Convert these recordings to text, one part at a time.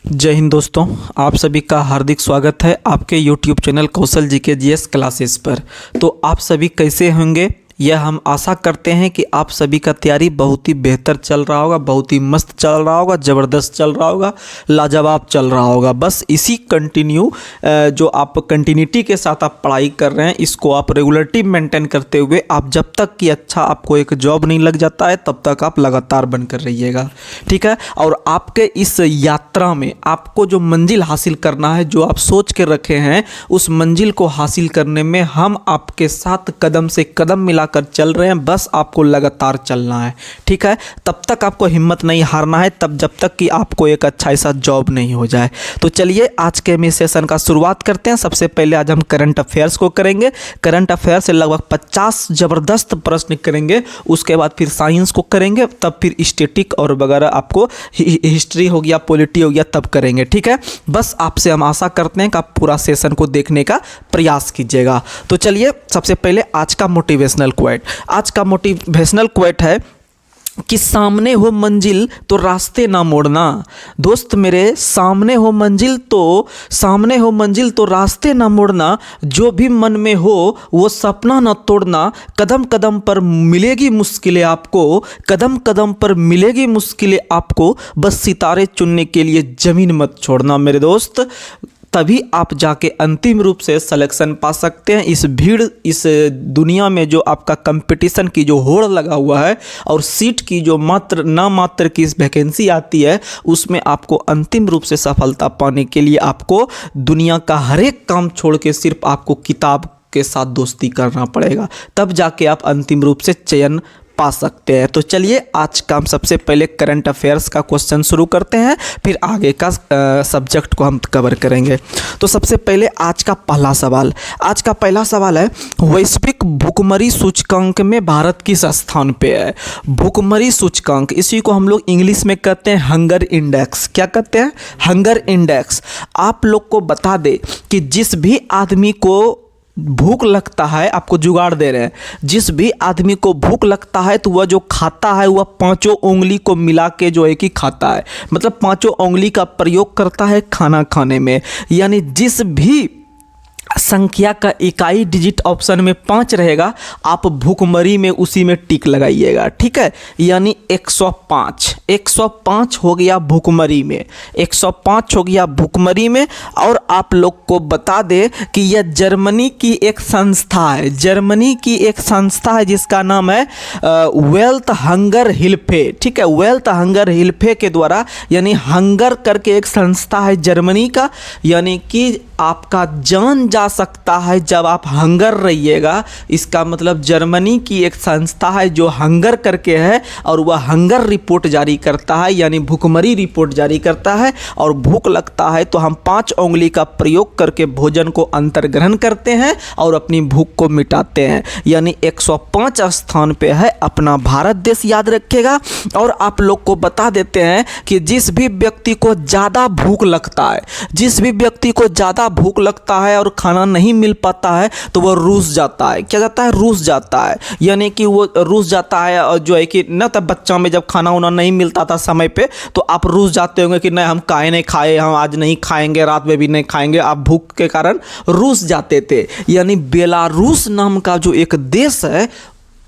जय हिंद दोस्तों, आप सभी का हार्दिक स्वागत है आपके YouTube चैनल कौशल जी के जीएस क्लासेस पर। तो आप सभी कैसे होंगे, यह हम आशा करते हैं कि आप सभी का तैयारी बहुत ही बेहतर चल रहा होगा, बहुत ही मस्त चल रहा होगा, ज़बरदस्त चल रहा होगा, लाजवाब चल रहा होगा। बस इसी जो आप कंटिन्यूटी के साथ आप पढ़ाई कर रहे हैं, इसको आप रेगुलरिटी मेंटेन करते हुए आप जब तक कि अच्छा आपको एक जॉब नहीं लग जाता है तब तक आप लगातार बन कर रहिएगा, ठीक है। और आपके इस यात्रा में आपको जो मंजिल हासिल करना है, जो आप सोच के रखे हैं, उस मंजिल को हासिल करने में हम आपके साथ कदम से कदम मिला कर चल रहे हैं। बस आपको लगातार चलना है, ठीक है। तब तक आपको हिम्मत नहीं हारना है, तब जब तक कि आपको एक अच्छा ऐसा जॉब नहीं हो जाए। तो चलिए आज के हम सेशन का शुरुआत करते हैं। सबसे पहले आज हम करंट अफेयर्स को करेंगे। करंट अफेयर से लगभग 50 ज़बरदस्त प्रश्न करेंगे, उसके बाद फिर साइंस को करेंगे, तब फिर स्टैटिक और वगैरह आपको हिस्ट्री हो गया, पॉलिटी हो गया, तब करेंगे, ठीक है। बस आपसे हम आशा करते हैं कि आप पूरा सेशन को देखने का प्रयास कीजिएगा। तो चलिए सबसे पहले आज का मोटिवेशनल क्वोट। आज का मोटिवेशनल क्वोट है कि सामने हो मंजिल तो रास्ते ना मोड़ना। दोस्त मेरे, सामने हो मंजिल तो रास्ते ना मोड़ना। जो भी मन में हो वो सपना ना तोड़ना। कदम कदम पर मिलेगी मुश्किलें आपको, कदम कदम पर मिलेगी मुश्किलें आपको। बस सितारे चुनने के लिए ज़मीन मत छोड़ना मेरे दोस्त। तभी आप जाके अंतिम रूप से सिलेक्शन पा सकते हैं। इस दुनिया में जो आपका कंपटीशन की जो होड़ लगा हुआ है और सीट की जो मात्र की वैकेंसी आती है, उसमें आपको अंतिम रूप से सफलता पाने के लिए आपको दुनिया का हर एक काम छोड़ के सिर्फ आपको किताब के साथ दोस्ती करना पड़ेगा, तब जाके आप अंतिम रूप से चयन पा सकते हैं। तो चलिए आज का हम सबसे पहले करंट अफेयर्स का क्वेश्चन शुरू करते हैं, फिर आगे का सब्जेक्ट को हम कवर करेंगे। तो सबसे पहले आज का पहला सवाल है वैश्विक भुखमरी सूचकांक में भारत किस स्थान पे है। भुखमरी सूचकांक, इसी को हम लोग इंग्लिश में कहते हैं हंगर इंडेक्स। क्या कहते हैं? Hunger index. आप लोग को बता दे कि जिस भी आदमी को भूख लगता है, आपको जुगाड़ दे रहे हैं, जिस भी आदमी को भूख लगता है तो वह जो खाता है वह पांचों उंगली को मिला के जो एक ही खाता है, मतलब पांचों उंगली का प्रयोग करता है खाना खाने में। यानी जिस भी संख्या का इकाई डिजिट ऑप्शन में 5 रहेगा, आप भूखमरी में उसी में टिक लगाइएगा, ठीक है। यानी 105 हो गया भूखमरी में, 105 हो गया भूखमरी में। और आप लोग को बता दे कि यह जर्मनी की एक संस्था है, जिसका नाम है वेल्थ हंगर हिल्फे, ठीक है। वेल्थ हंगर हिल्फे के द्वारा, यानी हंगर करके एक संस्था है जर्मनी का, यानी कि आपका जान जा सकता है जब आप हंगर रहिएगा। इसका मतलब जर्मनी की एक संस्था है जो हंगर करके है, और वह हंगर रिपोर्ट जारी करता है, यानी भूखमरी रिपोर्ट जारी करता है। और भूख लगता है तो हम 5 उंगली का प्रयोग करके भोजन को अंतर्ग्रहण करते हैं और अपनी भूख को मिटाते हैं। यानी 105 स्थान पे है अपना भारत देश, याद रखिएगा। और आप लोग को बता देते हैं कि जिस भी व्यक्ति को ज़्यादा भूख लगता है, और खाना नहीं मिल पाता है, तो वह रूस जाता है। क्या जाता है? रूस जाता है। यानी कि वो रूस जाता है, और जो है कि न तब बच्चा में जब खाना उना नहीं मिलता था समय पे, तो आप रूस जाते होंगे कि नहीं हम काहे नहीं खाए, हम आज नहीं खाएंगे, रात में भी नहीं खाएंगे, आप भूख के कारण रूस जाते थे। यानी बेलारूस नाम का जो एक देश है,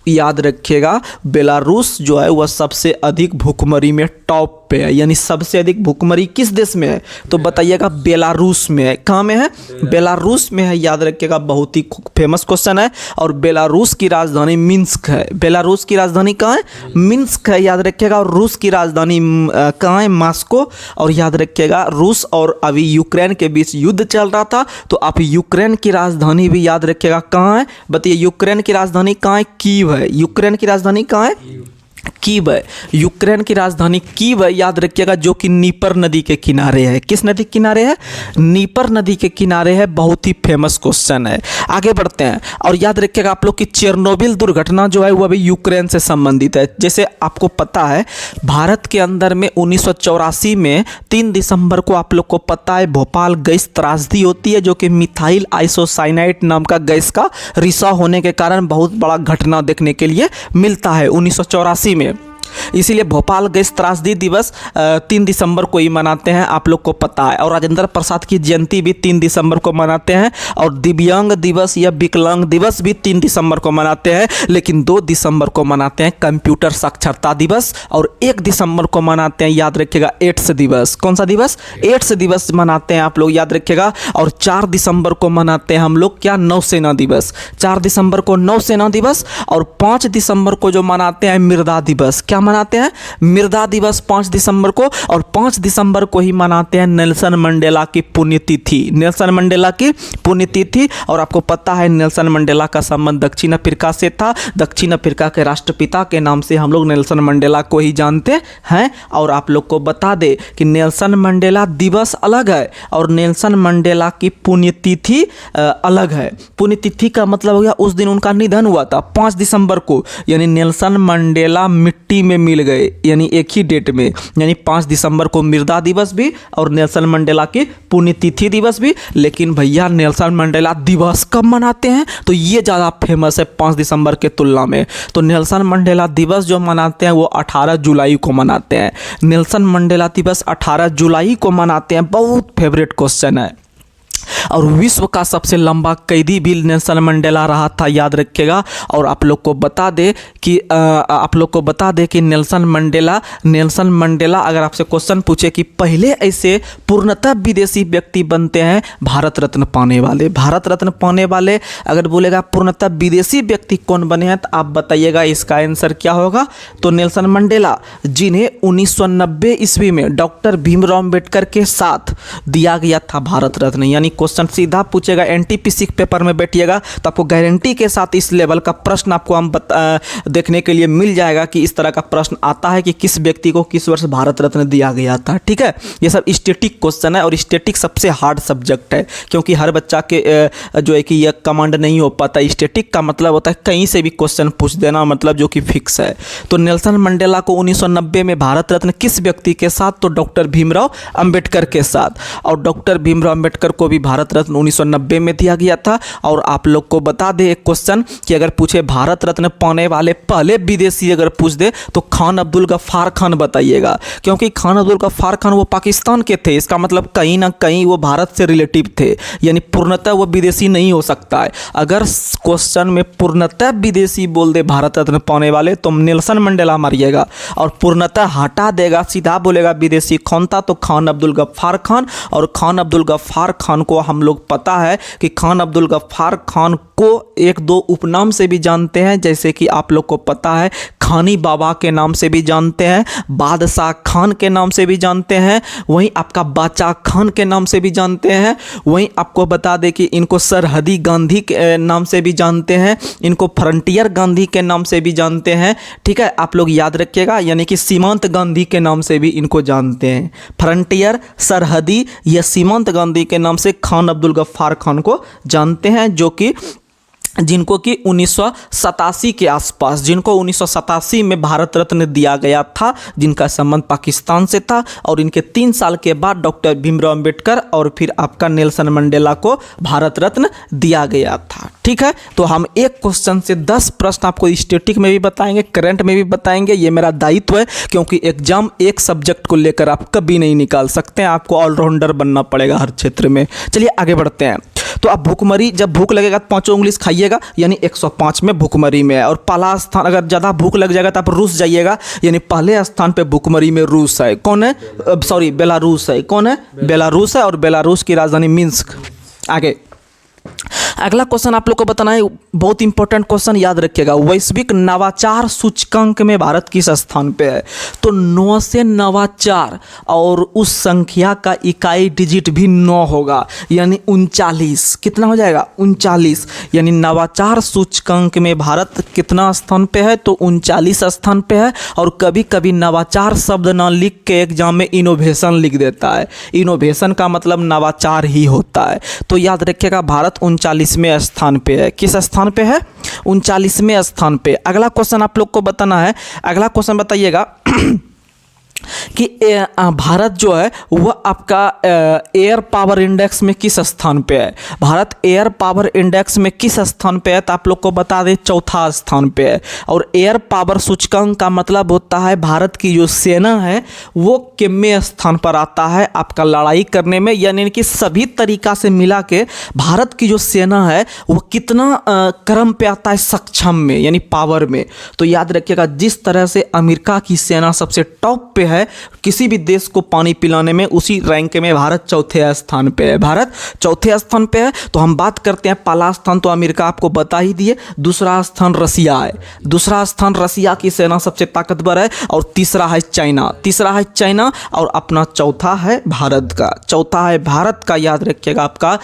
याद रखिएगा, बेलारूस जो है वह सबसे अधिक भूखमरी में टॉप पे है। यानी सबसे अधिक भूखमरी किस देश में है? तो बताइएगा, बेलारूस में है। कहाँ में है? बेलारूस में है, याद रखिएगा। बहुत ही फेमस क्वेश्चन है। और बेलारूस की राजधानी मिन्स्क है। बेलारूस की राजधानी कहाँ है? मिन्स्क है, याद रखिएगा। और रूस की राजधानी कहाँ है? मॉस्को। और याद रखिएगा, रूस और अभी यूक्रेन के बीच युद्ध चल रहा था, तो आप यूक्रेन की राजधानी भी याद रखिएगा कहाँ है। बताइए, यूक्रेन की राजधानी कहाँ है? कीव है। यूक्रेन की राजधानी कहाँ है? कीव है। यूक्रेन की राजधानी कीव है, याद रखिएगा, जो कि नीपर नदी के किनारे है। किस नदी के किनारे है? नीपर नदी के किनारे है। बहुत ही फेमस क्वेश्चन है। आगे बढ़ते हैं। और याद रखिएगा आप लोग की चेरनोबिल दुर्घटना जो है वह भी यूक्रेन से संबंधित है। जैसे आपको पता है, भारत के अंदर में 1984 में 3 दिसंबर को आप लोग को पता है भोपाल गैस त्रासदी होती है, जो कि मिथाइल आइसोसाइनाइड नाम का गैस का रिसाव होने के कारण बहुत बड़ा घटना देखने के लिए मिलता है 1984 में। इसीलिए भोपाल गैस त्रासदी दिवस 3 दिसंबर को ही मनाते हैं, आप लोग को पता है। और राजेंद्र प्रसाद की जयंती भी 3 दिसंबर को मनाते हैं। और दिव्यांग दिवस या विकलांग दिवस भी 3 दिसंबर को मनाते हैं। लेकिन 2 दिसंबर को मनाते हैं कंप्यूटर साक्षरता दिवस, और 1 दिसंबर को मनाते हैं, याद रखिएगा, एड्स दिवस। कौन सा दिवस? एड्स दिवस मनाते हैं, आप लोग याद रखिएगा। और 4 दिसंबर को मनाते हैं हम लोग क्या? नौसेना दिवस। 4 दिसंबर को नौसेना दिवस। और 5 दिसंबर को जो मनाते हैं मृदा दिवस। क्या मनाते हैं? मृदा दिवस 5 दिसंबर को। और 5 दिसंबर को ही मनाते हैं नेल्सन मंडेला की पुण्यतिथि। नेल्सन मंडेला की पुण्यतिथि। और आपको पता है नेल्सन मंडेला का संबंध दक्षिण अफ्रीका से था। दक्षिण अफ्रीका के राष्ट्रपिता के नाम से हम लोग नेल्सन मंडेला को ही जानते हैं। और आप लोग को बता दे कि नेल्सन मंडेला दिवस अलग है और नेल्सन मंडेला की पुण्यतिथि अलग है। पुण्यतिथि का मतलब हो गया उस दिन उनका निधन हुआ था 5 दिसंबर को, यानी नेल्सन मंडेला मिट्टी में मिल गए, यानी एक ही डेट में। यानी 5 दिसंबर को मृदा दिवस भी और नेल्सन मंडेला की पुण्यतिथि दिवस भी। लेकिन भैया नेल्सन मंडेला दिवस कब मनाते हैं? तो ये ज़्यादा फेमस है 5 दिसंबर के तुलना में। तो नेल्सन मंडेला दिवस जो मनाते हैं वो 18 जुलाई को मनाते हैं। नेल्सन मंडेला दिवस 18 जुलाई को मनाते हैं। बहुत फेवरेट क्वेश्चन है। और विश्व का सबसे लंबा कैदी भी नेल्सन मंडेला रहा था, याद रखिएगा। और आप लोग को बता दे कि नेल्सन मंडेला अगर आपसे क्वेश्चन पूछे कि पहले ऐसे पूर्णतः विदेशी व्यक्ति बनते हैं भारत रत्न पाने वाले, अगर बोलेगा पूर्णतः विदेशी व्यक्ति कौन बने हैं तो आप बताइएगा इसका आंसर क्या होगा। तो नेल्सन मंडेला, जिन्हें 1990 ईस्वी में डॉक्टर भीमराव अंबेडकर के साथ दिया गया था भारत रत्न। यानी क्वेश्चन सीधा पूछेगा, एनटीपीसी पेपर में बैठिएगा तो आपको गारंटी के साथ इस लेवल का प्रश्न आपको हम देखने के लिए मिल जाएगा कि इस तरह का प्रश्न आता है कि किस व्यक्ति को किस वर्ष भारत रत्न दिया गया था। ठीक है, ये सब स्टैटिक क्वेश्चन है और स्टैटिक सबसे हार्ड सब्जेक्ट है, क्योंकि हर बच्चा के जो है कि यह कमांड नहीं हो पाता। स्टैटिक का मतलब होता है कहीं से भी क्वेश्चन पूछ देना, मतलब जो कि फिक्स है। तो नेल्सन मंडेला को 1990 में भारत रत्न किस व्यक्ति के साथ? तो डॉक्टर भीमराव अंबेडकर के साथ। और डॉक्टर भीमराव अंबेडकर को भी भारत रत्न 1990 में दिया गया था। और आप लोग को बता दे एक क्वेश्चन कि अगर पूछे भारत रत्न पाने वाले पहले विदेशी अगर पूछ दे तो खान अब्दुल गफ्फार खान बताइएगा, क्योंकि खान अब्दुल गफ्फार खान वो पाकिस्तान के थे। इसका मतलब कहीं ना कहीं वो भारत से रिलेटिव थे, यानी पूर्णतः वो विदेशी नहीं हो सकता है। अगर क्वेश्चन में पूर्णतः विदेशी बोल दे भारत रत्न पाने वाले तो नेल्सन मंडेला मारिएगा, और पूर्णतः हटा देगा सीधा बोलेगा विदेशी कौन था तो खान अब्दुल गफ्फार खान। और खान अब्दुल गफ्फार खान को हम लोग पता है कि खान अब्दुल गफ्फार खान को 1-2 उपनाम से भी जानते हैं, जैसे कि आप लोग को पता है खानी बाबा के नाम से भी जानते हैं, बादशाह खान के नाम से भी जानते हैं, वहीं आपका बाचा खान के नाम से भी जानते हैं। वहीं आपको बता दें कि इनको सरहदी गांधी के नाम से भी जानते हैं, इनको फ्रंटियर गांधी के नाम से भी जानते हैं। ठीक है, आप लोग याद रखिएगा, यानी कि सीमांत गांधी के नाम से भी इनको जानते हैं। फ्रंटियर, सरहदी या सीमांत गांधी के नाम से खान अब्दुल गफ्फार खान को जानते हैं, जिनको कि 1987 के आसपास, जिनको 1987 में भारत रत्न दिया गया था, जिनका संबंध पाकिस्तान से था। और इनके 3 साल के बाद डॉक्टर भीमराव अंबेडकर और फिर आपका नेल्सन मंडेला को भारत रत्न दिया गया था। ठीक है, तो हम एक क्वेश्चन से 10 प्रश्न आपको स्टैटिक में भी बताएंगे, करंट में भी बताएंगे। ये मेरा दायित्व है, क्योंकि एग्जाम एक सब्जेक्ट को लेकर आप कभी नहीं निकाल सकते हैं, आपको ऑलराउंडर बनना पड़ेगा हर क्षेत्र में। चलिए आगे बढ़ते हैं। तो आप भूखमरी, जब भूख लगेगा तो 5 उंगली खाइएगा, यानी 105 में भूखमरी में है। और पहला स्थान, अगर ज़्यादा भूख लग जाएगा तो आप रूस जाइएगा, यानी पहले स्थान पे भूखमरी में रूस है। कौन है? सॉरी, बेलारूस है। कौन है? बेलारूस है, और बेलारूस की राजधानी मिन्स्क। आगे अगला क्वेश्चन आप लोग को बताना है, बहुत इंपॉर्टेंट क्वेश्चन, याद रखिएगा। वैश्विक नवाचार सूचकांक में भारत किस स्थान पे है? तो 9 से नवाचार, और उस संख्या का इकाई डिजिट भी 9 होगा, यानी 39। कितना हो जाएगा? 39। यानी नवाचार सूचकांक में भारत कितना स्थान पे है? तो 39 स्थान पे है। और कभी कभी नवाचार शब्द ना लिख के एग्जाम में इनोवेशन लिख देता है। इनोवेशन का मतलब नवाचार ही होता है। तो याद रखिएगा भारत 39वें स्थान पे है। किस स्थान पे है? 39वें स्थान पे। अगला क्वेश्चन आप लोग को बताना है। अगला क्वेश्चन बताइएगा कि भारत जो है वह आपका एयर पावर इंडेक्स में किस स्थान पे है। भारत एयर पावर इंडेक्स में किस स्थान पे है, तो आप लोग को बता दें चौथा स्थान पे है। और एयर पावर सूचकांक का मतलब होता है भारत की जो सेना है वो कितने स्थान पर आता है आपका लड़ाई करने में, यानी कि सभी तरीका से मिला के भारत की जो सेना है वो कितना क्रम पे आता है सक्षम में, यानी पावर में। तो याद रखिएगा, जिस तरह से अमेरिका की सेना सबसे टॉप पे है किसी भी देश को पानी पिलाने में, उसी रैंक में भारत चौथे स्थान पे है। भारत चौथे स्थान पे है। तो हम बात करते हैं, पहला स्थान तो अमेरिका आपको बता ही दिए, दूसरा स्थान रसिया है, दूसरा स्थान रसिया की सेना सबसे ताकतवर है, और तीसरा है चाइना, तीसरा है चाइना, और अपना चौथा है भारत का, चौथा है भारत का। याद रखिएगा आपका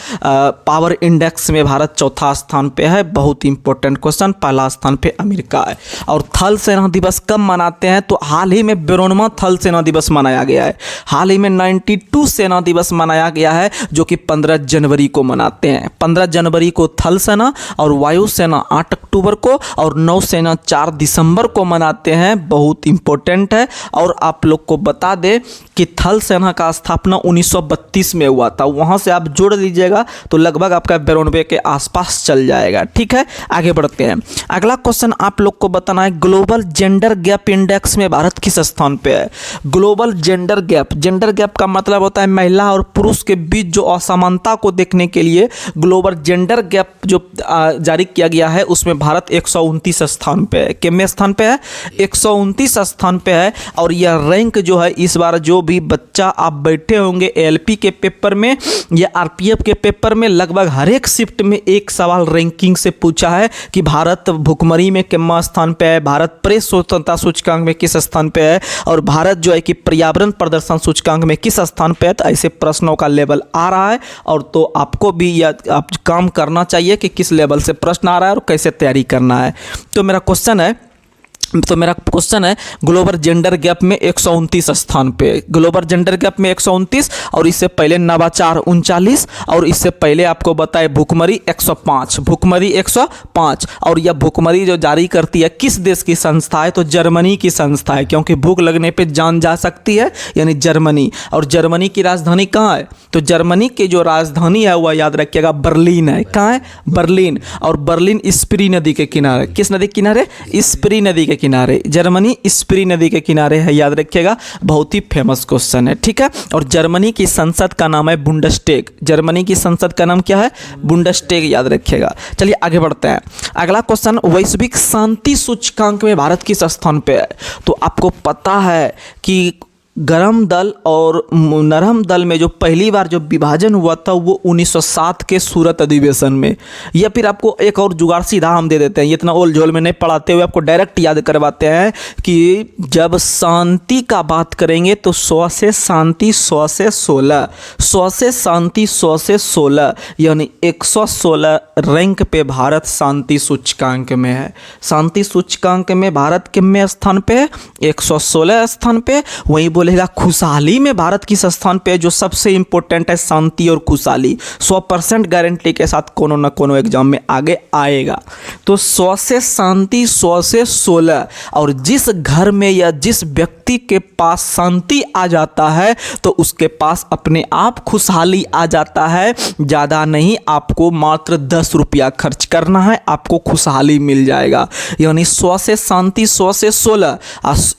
पावर इंडेक्स में भारत चौथा स्थान पे है। बहुत इंपॉर्टेंट क्वेश्चन, पहला स्थान पे अमेरिका है। और थल सेना दिवस कब मनाते हैं, तो हाल ही में 92वां थल सेना दिवस मनाया गया है। हाल ही में 92 सेना दिवस मनाया गया है, जो कि 15 जनवरी को मनाते हैं। 15 जनवरी को थल सेना और वायु सेना 8 अक्टूबर को और नौसेना 4 दिसंबर को मनाते हैं। बहुत इंपॉर्टेंट है। और आप लोग को बता दें कि थल सेना का स्थापना 1932 में हुआ था। वहां से आप जोड़ लीजिएगा तो लगभग आपका 92 के आसपास चल जाएगा। ठीक है, आगे बढ़ते हैं। अगला क्वेश्चन आप लोग को बताना है, ग्लोबल जेंडर गैप इंडेक्स में भारत किस स्थान पे है। Global gender gap, gender gap का मतलब होता है महिला और पुरुष के बीच जो असमानता को देखने के लिए ग्लोबल जेंडर गैप जो जारी किया गया है, उसमें भारत 129 स्थान पे है। कितने स्थान पे है, 129 स्थान पे है। और यह रैंक जो है, इस बार जो भी बच्चा आप बैठे होंगे एलपी के पेपर में या आरपीएफ के पेपर में, लगभग हर एक शिफ्ट में एक सवाल रैंकिंग से पूछा है कि भारत भुखमरी में कितना स्थान पे है, भारत प्रेस स्वतंत्रता सूचकांक में किस स्थान पे है, और भारत जो है कि पर्यावरण प्रदर्शन सूचकांक में किस स्थान पे है। तो ऐसे प्रश्नों का लेवल आ रहा है, और तो आपको भी यह आप काम करना चाहिए कि किस लेवल से प्रश्न आ रहा है और कैसे तैयारी करना है। तो मेरा क्वेश्चन है ग्लोबल जेंडर गैप में 129 स्थान पे, ग्लोबल जेंडर गैप में 129, और इससे पहले नवाचार 39, और इससे पहले आपको बताए भुखमरी 105, भुखमरी 105। और यह भुखमरी जो जारी करती है किस देश की संस्था है, तो जर्मनी की संस्था है, क्योंकि भूख लगने पे जान जा सकती है, यानी जर्मनी। और जर्मनी की राजधानी कहाँ है, तो जर्मनी की जो राजधानी है वह याद रखिएगा बर्लिन है। कहाँ है, बर्लिन। और बर्लिन स्प्री नदी के किनारे, किस नदी के किनारे, स्प्री नदी के किनारे, जर्मनी स्प्री नदी के किनारे है। याद रखिएगा, बहुत ही फेमस क्वेश्चन है। ठीक है। और जर्मनी की संसद का नाम है बुंडस्टेग, जर्मनी की संसद का नाम क्या है, बुंडस्टेग। याद रखिएगा। चलिए आगे बढ़ते हैं। अगला क्वेश्चन, वैश्विक शांति सूचकांक में भारत किस स्थान पे है। तो आपको पता है कि गरम दल और नरम दल में जो पहली बार जो विभाजन हुआ था वो 1907 के सूरत अधिवेशन में। या फिर आपको एक और जुगाड़ सीधा हम दे देते हैं, इतना ओल झोल में नहीं पढ़ाते हुए आपको डायरेक्ट याद करवाते हैं कि जब शांति का बात करेंगे तो 100 से शांति 100 से 16, 100 से शांति 100 से 16, यानी 116 रैंक पे भारत शांति सूचकांक में है। शांति सूचकांक में भारत कितने स्थान पे है, 116 स्थान पे। वहीं बोलेगा खुशहाली में भारत किस स्थान पे है, जो सबसे इंपॉर्टेंट है शांति और खुशहाली, 100% गारंटी के साथ कोनो ना कोनो एग्जाम में आगे आएगा। तो 100 से शांति 100 से 16, और जिस घर में या जिस व्यक्ति के पास शांति आ जाता है तो उसके पास अपने आप खुशहाली आ जाता है। ज़्यादा नहीं, आपको मात्र 10 रुपया खर्च करना है, आपको खुशहाली मिल जाएगा। यानी 100 से शांति 100 से 16,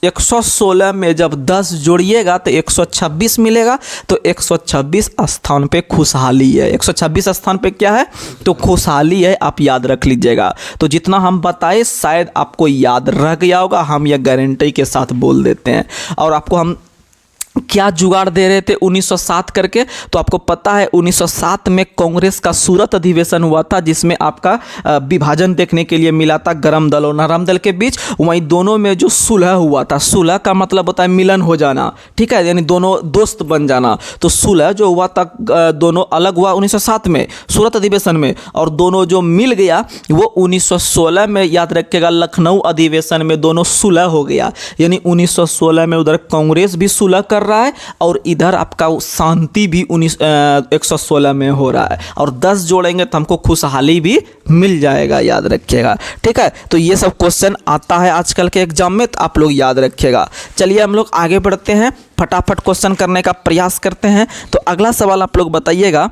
116 में जब 10 जोड़िएगा तो 126 मिलेगा। तो 126 स्थान पे खुशहाली है, 126 स्थान पे क्या है, तो खुशहाली है। आप याद रख लीजिएगा। तो जितना हम बताए शायद आपको याद रह गया होगा, हम यह गारंटी के साथ बोल देते हैं। और आपको हम क्या जुगाड़ दे रहे थे 1907 करके, तो आपको पता है 1907 में कांग्रेस का सूरत अधिवेशन हुआ था, जिसमें आपका विभाजन देखने के लिए मिला था गरम दल और नरम दल के बीच। वहीं दोनों में जो सुलह हुआ था, सुलह का मतलब होता है मिलन हो जाना, ठीक है, यानी दोनों दोस्त बन जाना। तो सुलह जो हुआ था, दोनों अलग हुआ 1907 में सूरत अधिवेशन में, और दोनों जो मिल गया वो 1916 में, याद रखिएगा, लखनऊ अधिवेशन में दोनों सुलह हो गया। यानी 1916 में उधर कांग्रेस भी सुलह कर रहा है और इधर आपका शांति भी 116 में हो रहा है, और 10 जोड़ेंगे तो हमको खुशहाली भी मिल जाएगा, याद रखिएगा। ठीक है, तो ये सब क्वेश्चन आता है आजकल के एग्जाम में, तो आप लोग याद रखिएगा। चलिए हम लोग आगे बढ़ते हैं, फटाफट क्वेश्चन करने का प्रयास करते हैं। तो अगला सवाल आप लोग बताइएगा,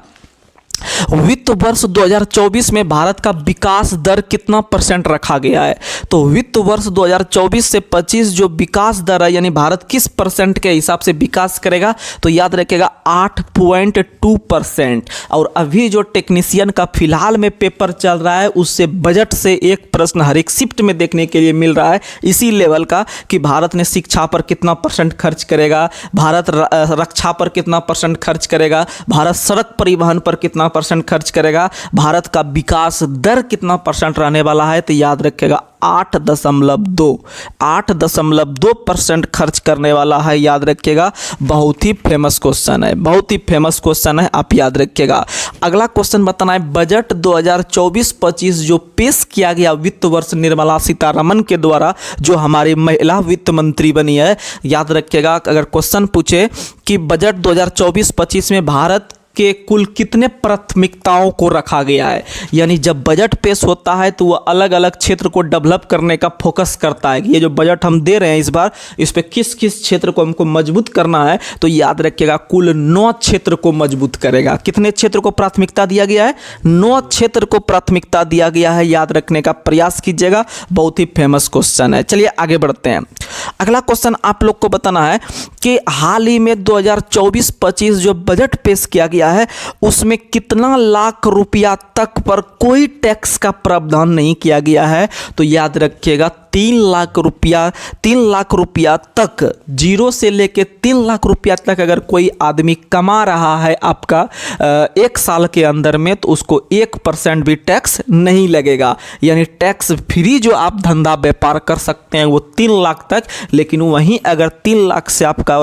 वित्त वर्ष 2024 में भारत का विकास दर कितना % रखा गया है? तो वित्त वर्ष 2024 से 25 जो विकास दर है, यानी भारत किस % के हिसाब से विकास करेगा, तो याद रखिएगा 8.2%। और अभी जो टेक्नीशियन का फिलहाल में पेपर चल रहा है, उससे बजट से एक प्रश्न हर एक शिफ्ट में देखने के लिए मिल रहा है इसी लेवल का, कि भारत ने शिक्षा पर कितना % खर्च करेगा, भारत रक्षा पर कितना % खर्च करेगा, भारत सड़क परिवहन पर कितना % खर्च करेगा, भारत का विकास दर कितना % रहने वाला है। तो याद रखिएगा 8.2% खर्च करने वाला है, याद रखिएगा। बहुत ही फेमस क्वेश्चन है, बहुत ही फेमस क्वेश्चन है, आप याद रखिएगा। अगला क्वेश्चन बताना है, बजट 2024-25 जो पेश किया गया वित्त वर्ष निर्मला सीतारमण के द्वारा, जो हमारी महिला वित्त मंत्री बनी है, याद रखिएगा। अगर क्वेश्चन पूछे कि बजट 2024-25 में भारत के कुल कितने प्राथमिकताओं को रखा गया है, यानी जब बजट पेश होता है तो वह अलग अलग क्षेत्र को डेवलप करने का फोकस करता है कि ये जो बजट हम दे रहे हैं इस बार, इस पे किस किस क्षेत्र को हमको मजबूत करना है। तो याद रखिएगा कुल 9 क्षेत्र को मजबूत करेगा। कितने क्षेत्र को प्राथमिकता दिया गया है? 9 क्षेत्र को प्राथमिकता दिया गया है, याद रखने का प्रयास कीजिएगा। बहुत ही फेमस क्वेश्चन है। चलिए आगे बढ़ते हैं। अगला क्वेश्चन आप लोग को बताना है कि हाल ही में 2024-25 जो बजट पेश किया गया है, उसमें कितना लाख रुपया तक पर कोई टैक्स का प्रावधान नहीं किया गया है। तो याद रखिएगा 3 लाख रुपया तक, 0 से लेके 3 लाख रुपया तक अगर कोई आदमी कमा रहा है आपका 1 साल के अंदर में, तो उसको 1% भी टैक्स नहीं लगेगा। यानी टैक्स फ्री जो आप धंधा व्यापार कर सकते हैं वो 3 लाख तक। लेकिन वहीं अगर 3 लाख से आपका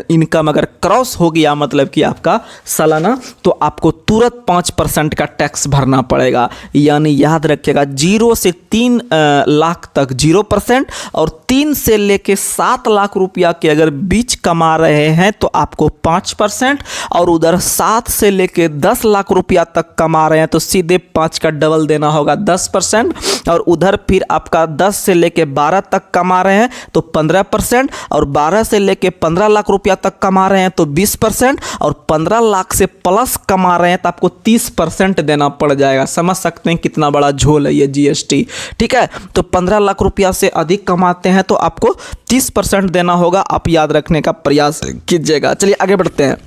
इनकम अगर क्रॉस हो गया, मतलब कि आपका सालाना, तो आपको तुरंत 5% का टैक्स भरना पड़ेगा। यानी याद रखिएगा 0 से 3 लाख तक 0%, और 3 से लेके 7 लाख रुपया के अगर बीच कमा रहे हैं तो आपको 5%, और उधर 7 से लेके 10 लाख रुपया तक कमा रहे हैं तो सीधे 5 का डबल देना होगा 10%, और उधर फिर आपका 10 से लेके 12 तक कमा रहे हैं तो 15%, और 12 से लेके 15 लाख रुपया तक कमा रहे हैं तो 20%, और 15 लाख से प्लस कमा रहे हैं तो आपको 30% देना पड़ जाएगा। समझ सकते हैं कितना बड़ा झोल है ये जीएसटी। ठीक है, तो 15 लाख रुपया से अधिक कमाते हैं तो आपको 30% देना होगा। आप याद रखने का प्रयास कीजिएगा। चलिए आगे बढ़ते हैं।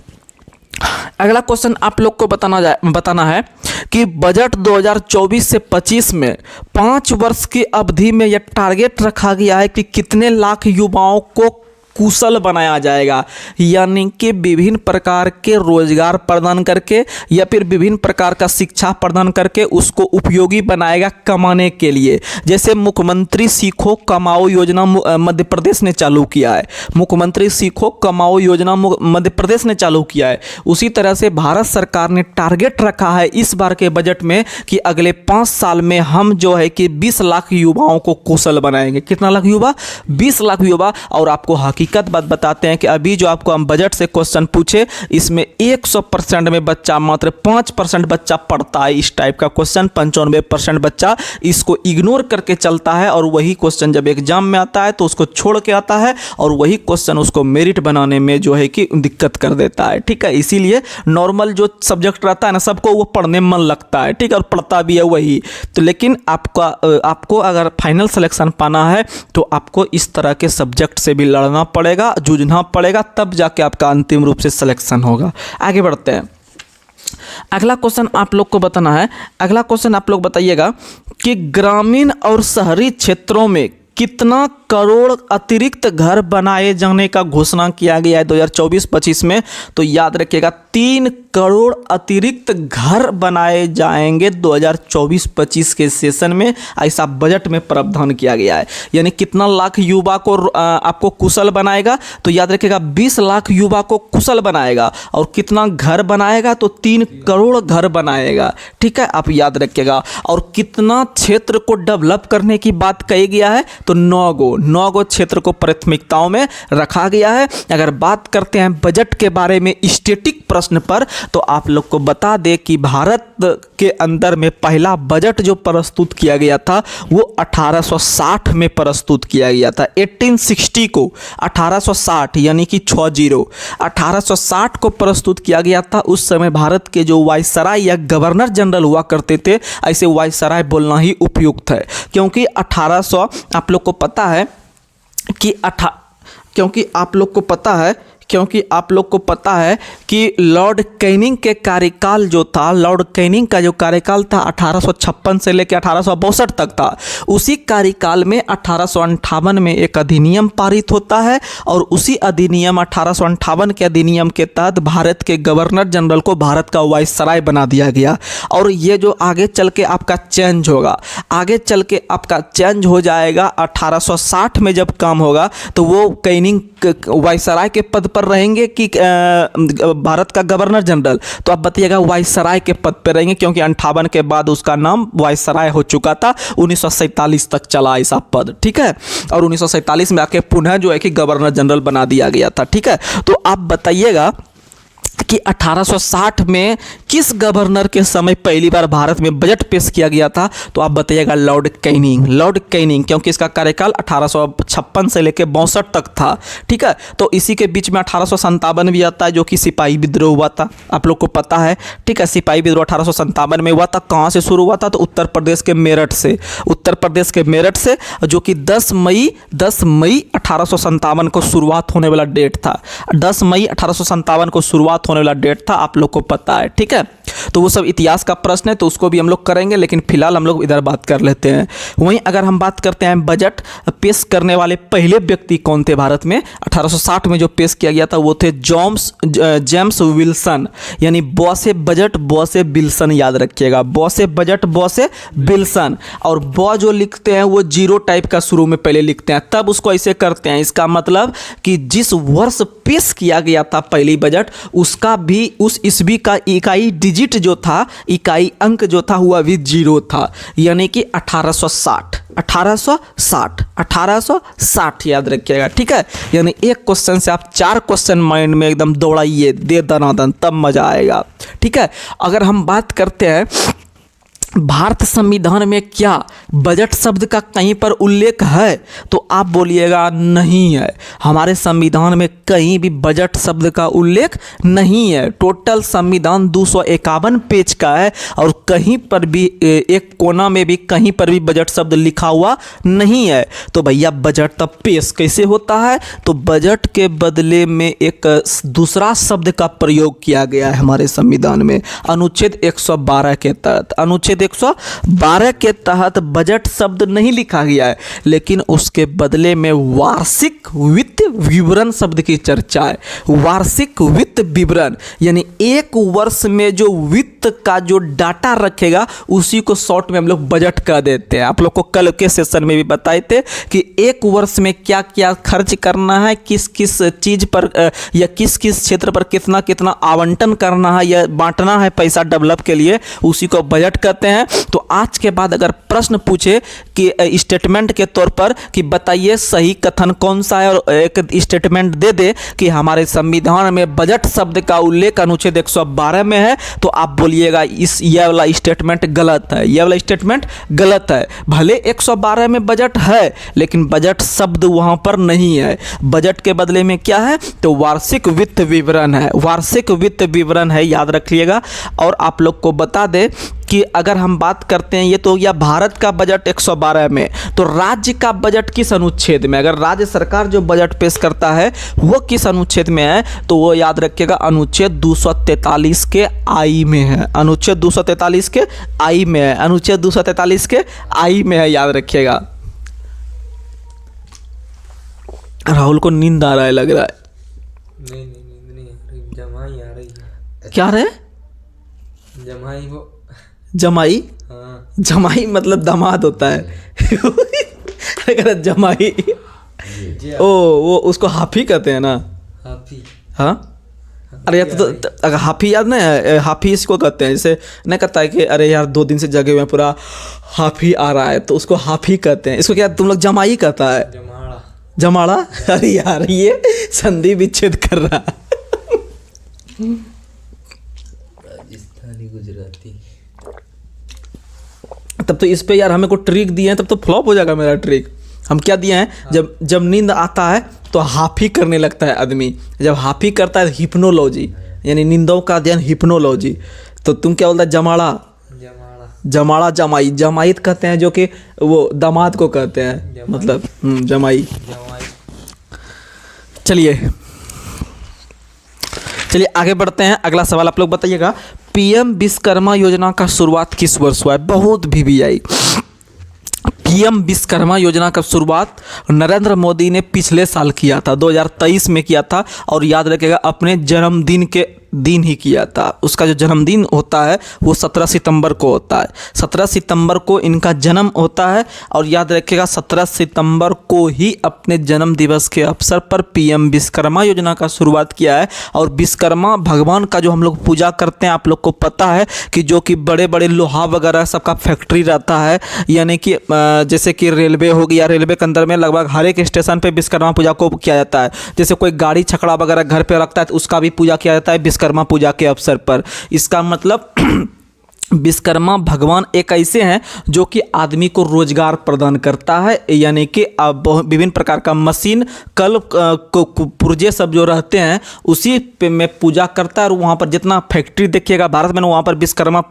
अगला क्वेश्चन आप लोग को बताना है कि बजट 2024 से 25 में 5 वर्ष की अवधि में यह टारगेट रखा गया है कि कितने लाख युवाओं को कुशल बनाया जाएगा, यानी कि विभिन्न प्रकार के रोजगार प्रदान करके या फिर विभिन्न प्रकार का शिक्षा प्रदान करके उसको उपयोगी बनाएगा कमाने के लिए। जैसे मुख्यमंत्री सीखो कमाओ योजना मध्य प्रदेश ने चालू किया है, मुख्यमंत्री सीखो कमाओ योजना मध्य प्रदेश ने चालू किया है। उसी तरह से भारत सरकार ने टारगेट रखा है इस बार के बजट में कि अगले 5 साल में हम जो है कि 20 लाख युवाओं को कुशल बनाएंगे। कितना लाख युवा? 20 लाख युवा। और आपको हकीकत बात बताते हैं कि अभी जो आपको हम बजट से क्वेश्चन पूछे, इसमें 100% में बच्चा मात्र 5% बच्चा पढ़ता है इस टाइप का क्वेश्चन। 95% बच्चा इसको इग्नोर करके चलता है, और वही क्वेश्चन जब एग्जाम में आता है तो उसको छोड़ के आता है, और वही क्वेश्चन उसको मेरिट बनाने में जो है कि दिक्कत कर देता है। ठीक है, इसीलिए नॉर्मल जो सब्जेक्ट रहता है ना, सबको वो पढ़ने में मन लगता है, ठीक है, और पढ़ता भी है वही। तो लेकिन आपको अगर फाइनल सिलेक्शन पाना है तो आपको इस तरह के सब्जेक्ट से भी लड़ना पड़ेगा, जूझना पड़ेगा, तब जाके आपका अंतिम रूप से सिलेक्शन होगा। आगे बढ़ते हैं। अगला क्वेश्चन आप लोग को बताना है। अगला क्वेश्चन आप लोग बताइएगा कि ग्रामीण और शहरी क्षेत्रों में कितना करोड़ अतिरिक्त घर बनाए जाने का घोषणा किया गया है 2024-25 में? तो याद रखिएगा 3 करोड़ अतिरिक्त घर बनाए जाएंगे 2024-25 के सेशन में, ऐसा बजट में प्रावधान किया गया है। यानी कितना लाख युवा को आपको कुशल बनाएगा? तो याद रखिएगा 20 लाख युवा को कुशल बनाएगा। और कितना घर बनाएगा? तो 3 करोड़ घर बनाएगा। ठीक है, आप याद रखिएगा। और कितना क्षेत्र को डेवलप करने की बात कही गया है? तो 9 गो क्षेत्र को प्राथमिकताओं में रखा गया है। अगर बात करते हैं बजट के बारे में स्टैटिक प्रश्न पर, तो आप लोग को बता दें कि भारत के अंदर में पहला बजट जो प्रस्तुत किया गया था वो 1860 में प्रस्तुत किया गया था। 1860 को 1860 यानी कि 1860 को प्रस्तुत किया गया था। उस समय भारत के जो वायसराय या गवर्नर जनरल हुआ करते थे, ऐसे वायसराय बोलना ही उपयुक्त है, क्योंकि 1800 आप लोग को पता है कि आप लोग को पता है कि लॉर्ड कैनिंग के कार्यकाल जो था, लॉर्ड कैनिंग का जो कार्यकाल था 1856 से लेकर 1862 तक था। उसी कार्यकाल में 1858 में एक अधिनियम पारित होता है और उसी अधिनियम 1858 के अधिनियम के तहत भारत के गवर्नर जनरल को भारत का वायसराय बना दिया गया। और ये जो आगे चल के आपका चेंज हो जाएगा 1860 में जब काम होगा, तो वो कैनिंग वायसराय के पद पर रहेंगे कि भारत का गवर्नर जनरल, तो आप बताइएगा वायसराय के पद पर रहेंगे, क्योंकि 58 के बाद उसका नाम वायसराय हो चुका था। 1947 तक चला ऐसा पद, ठीक है। और 1947 में आके पुनः जो है कि गवर्नर जनरल बना दिया गया था, ठीक है। तो आप बताइएगा कि 1860 में किस गवर्नर के समय पहली बार भारत में बजट पेश किया गया था, तो आप बताइएगा लॉर्ड कैनिंग, क्योंकि इसका कार्यकाल 1856 से लेकर 62 तक था, ठीक है। तो इसी के बीच में 1857 भी आता है, जो कि सिपाही विद्रोह हुआ था, आप लोग को पता है, ठीक है। सिपाही विद्रोह 1857 में हुआ था। कहाँ से शुरू हुआ था, तो उत्तर प्रदेश के मेरठ से, जो कि 10 मई 1857 को शुरुआत होने वाला डेट था। 10 मई 1857 को शुरुआत होने वाला डेट था, आप लोग को पता है, ठीक है। तो वो सब इतिहास का प्रश्न है, तो उसको भी हम लोग करेंगे, लेकिन फिलहाल हम लोग इधर बात कर लेते हैं। वहीं अगर हम बात करते हैं बजट पेश करने वाले पहले व्यक्ति कौन थे भारत में, 1860 में जो पेश किया गया था वो थे जेम्स विल्सन, यानी बॉसे बजट बॉसे विल्सन, याद रखिएगा, बॉसे बजट बॉसे विल्सन। और बॉ जो लिखते हैं वो 0 टाइप का शुरू में पहले लिखते हैं, तब उसको ऐसे करते हैं। इसका मतलब कि जिस वर्ष पेश किया गया था पहली बजट, उसका भी उस ईस्वी का इकाई डिजिट जो था, इकाई अंक जो था हुआ भी 0 था, यानी कि 1860 याद रखिएगा, ठीक है। यानी एक क्वेश्चन से आप 4 क्वेश्चन माइंड में एकदम दौड़ाइए, दे दनादन, तब मजा आएगा, ठीक है। अगर हम बात करते हैं भारत संविधान में क्या बजट शब्द का कहीं पर उल्लेख है, तो आप बोलिएगा नहीं है। हमारे संविधान में कहीं भी बजट शब्द का उल्लेख नहीं है। टोटल संविधान 251 पेज का है और कहीं पर भी एक कोना में भी कहीं पर भी बजट शब्द लिखा हुआ नहीं है। तो भैया बजट तब पेश कैसे होता है, तो बजट के बदले में एक दूसरा शब्द का प्रयोग किया गया है हमारे संविधान में, अनुच्छेद 112 के तहत। अनुच्छेद 112 के तहत बजट शब्द नहीं लिखा गया है, लेकिन उसके बदले में वार्षिक वित्त विवरण शब्द की चर्चा है। वार्षिक वित्त विवरण यानी एक वर्ष में जो वित्त का जो डाटा रखेगा उसी को शॉर्ट में हम लोग बजट कह देते हैं। आप लोग को कल के सेशन में भी बताए थे कि एक वर्ष में क्या क्या खर्च करना है, किस किस चीज पर या किस किस क्षेत्र पर कितना कितना आवंटन करना है या बांटना है पैसा डेवलप के लिए, उसी को बजट कहते हैं। तो आज के बाद अगर प्रश्न पूछे कि स्टेटमेंट के तौर पर कि बताइए सही कथन कौन सा है, और एक स्टेटमेंट दे दे कि हमारे संविधान में बजट शब्द का उल्लेख अनुच्छेद 112 में है, तो आप बोलिएगा यह वाला स्टेटमेंट गलत है, यह वाला स्टेटमेंट गलत है। भले 112 में बजट है, लेकिन बजट शब्द वहां पर नहीं है। बजट के बदले में क्या है, तो वार्षिक वित्त विवरण है, वार्षिक वित्त विवरण है, याद रखिएगा। और आप लोग को बता दें कि अगर हम बात करते हैं, ये तो या भारत का बजट 112 में, तो राज्य का बजट किस अनुच्छेद में, अगर राज्य सरकार जो बजट पेश करता है वो किस अनुच्छेद में है, तो वो याद रखिएगा अनुच्छेद 243 के आई में है। अनुच्छेद 243 के आई में है, अनुच्छेद 243 के आई में है, याद रखिएगा। राहुल को नींद आ रहा है लग रहा है। नहीं जमाई आ रही है। क्या रहे जमाई वो जमाई, हाँ जमाई मतलब दामाद होता है। अगर जमाई ओ वो उसको हाफी कहते हैं ना, हाफी, हाँ अरे यार अगर हाफी याद ना है, हाफी इसको कहते हैं, जैसे नहीं कहता है कि अरे यार 2 दिन से जगे हुए हैं पूरा हाफी आ रहा है, तो उसको हाफी कहते हैं। इसको क्या तुम लोग जमाई कहता है? जमाड़ा। जमाड़ा? अरे यार ये संधि विच्छेद कर रहा है। राजस्थानी गुजराती। तब तो इस पे यार हमें को ट्रिक दिए हैं, तब तो फ्लॉप हो जाएगा मेरा ट्रिक। हम क्या दिए हैं, जब नींद आता है तो हाफी करने लगता है आदमी, जब हाफी करता है हिप्नोलॉजी, यानी नींदों का अध्ययन हिप्नोलॉजी। तो तुम क्या बोलता है? जमाड़ा। जमाड़ा। जमाड़ा जमाई, जमाईत कहते हैं जो कि वो दामाद को कहते हैं, मतलब जमाई। जमाई। चलिए आगे बढ़ते हैं। अगला सवाल आप लोग बताइएगा, पीएम विश्वकर्मा योजना का शुरुआत किस वर्ष हुआ है? बहुत VVI। पीएम विश्वकर्मा योजना का शुरुआत नरेंद्र मोदी ने पिछले साल किया था, 2023 में किया था, और याद रखिएगा अपने जन्मदिन के दिन ही किया था। उसका जो जन्मदिन होता है वो 17 सितंबर को होता है। 17 सितंबर को इनका जन्म होता है, और याद रखिएगा 17 सितंबर को ही अपने जन्म दिवस के अवसर पर पीएम विश्वकर्मा योजना का शुरुआत किया है। और विश्वकर्मा भगवान का जो हम लोग पूजा करते हैं, आप लोग को पता है कि जो कि बड़े बड़े लोहा वगैरह सबका फैक्ट्री रहता है, यानी कि जैसे कि रेलवे हो गया, रेलवे के अंदर में लगभग हर एक स्टेशन पे विश्वकर्मा पूजा को किया जाता है। जैसे कोई गाड़ी छकड़ा वगैरह घर पे रखता है तो उसका भी पूजा किया जाता है विश्वकर्मा पूजा के अवसर पर। इसका मतलब विश्वकर्मा भगवान एक ऐसे हैं जो कि आदमी को रोजगार प्रदान करता है, यानी कि विभिन्न प्रकार का मशीन, कल पुर्जे सब जो रहते हैं उसी पे में पूजा करता है। और वहाँ पर जितना फैक्ट्री देखिएगा भारत में, वहाँ पर विश्वकर्मा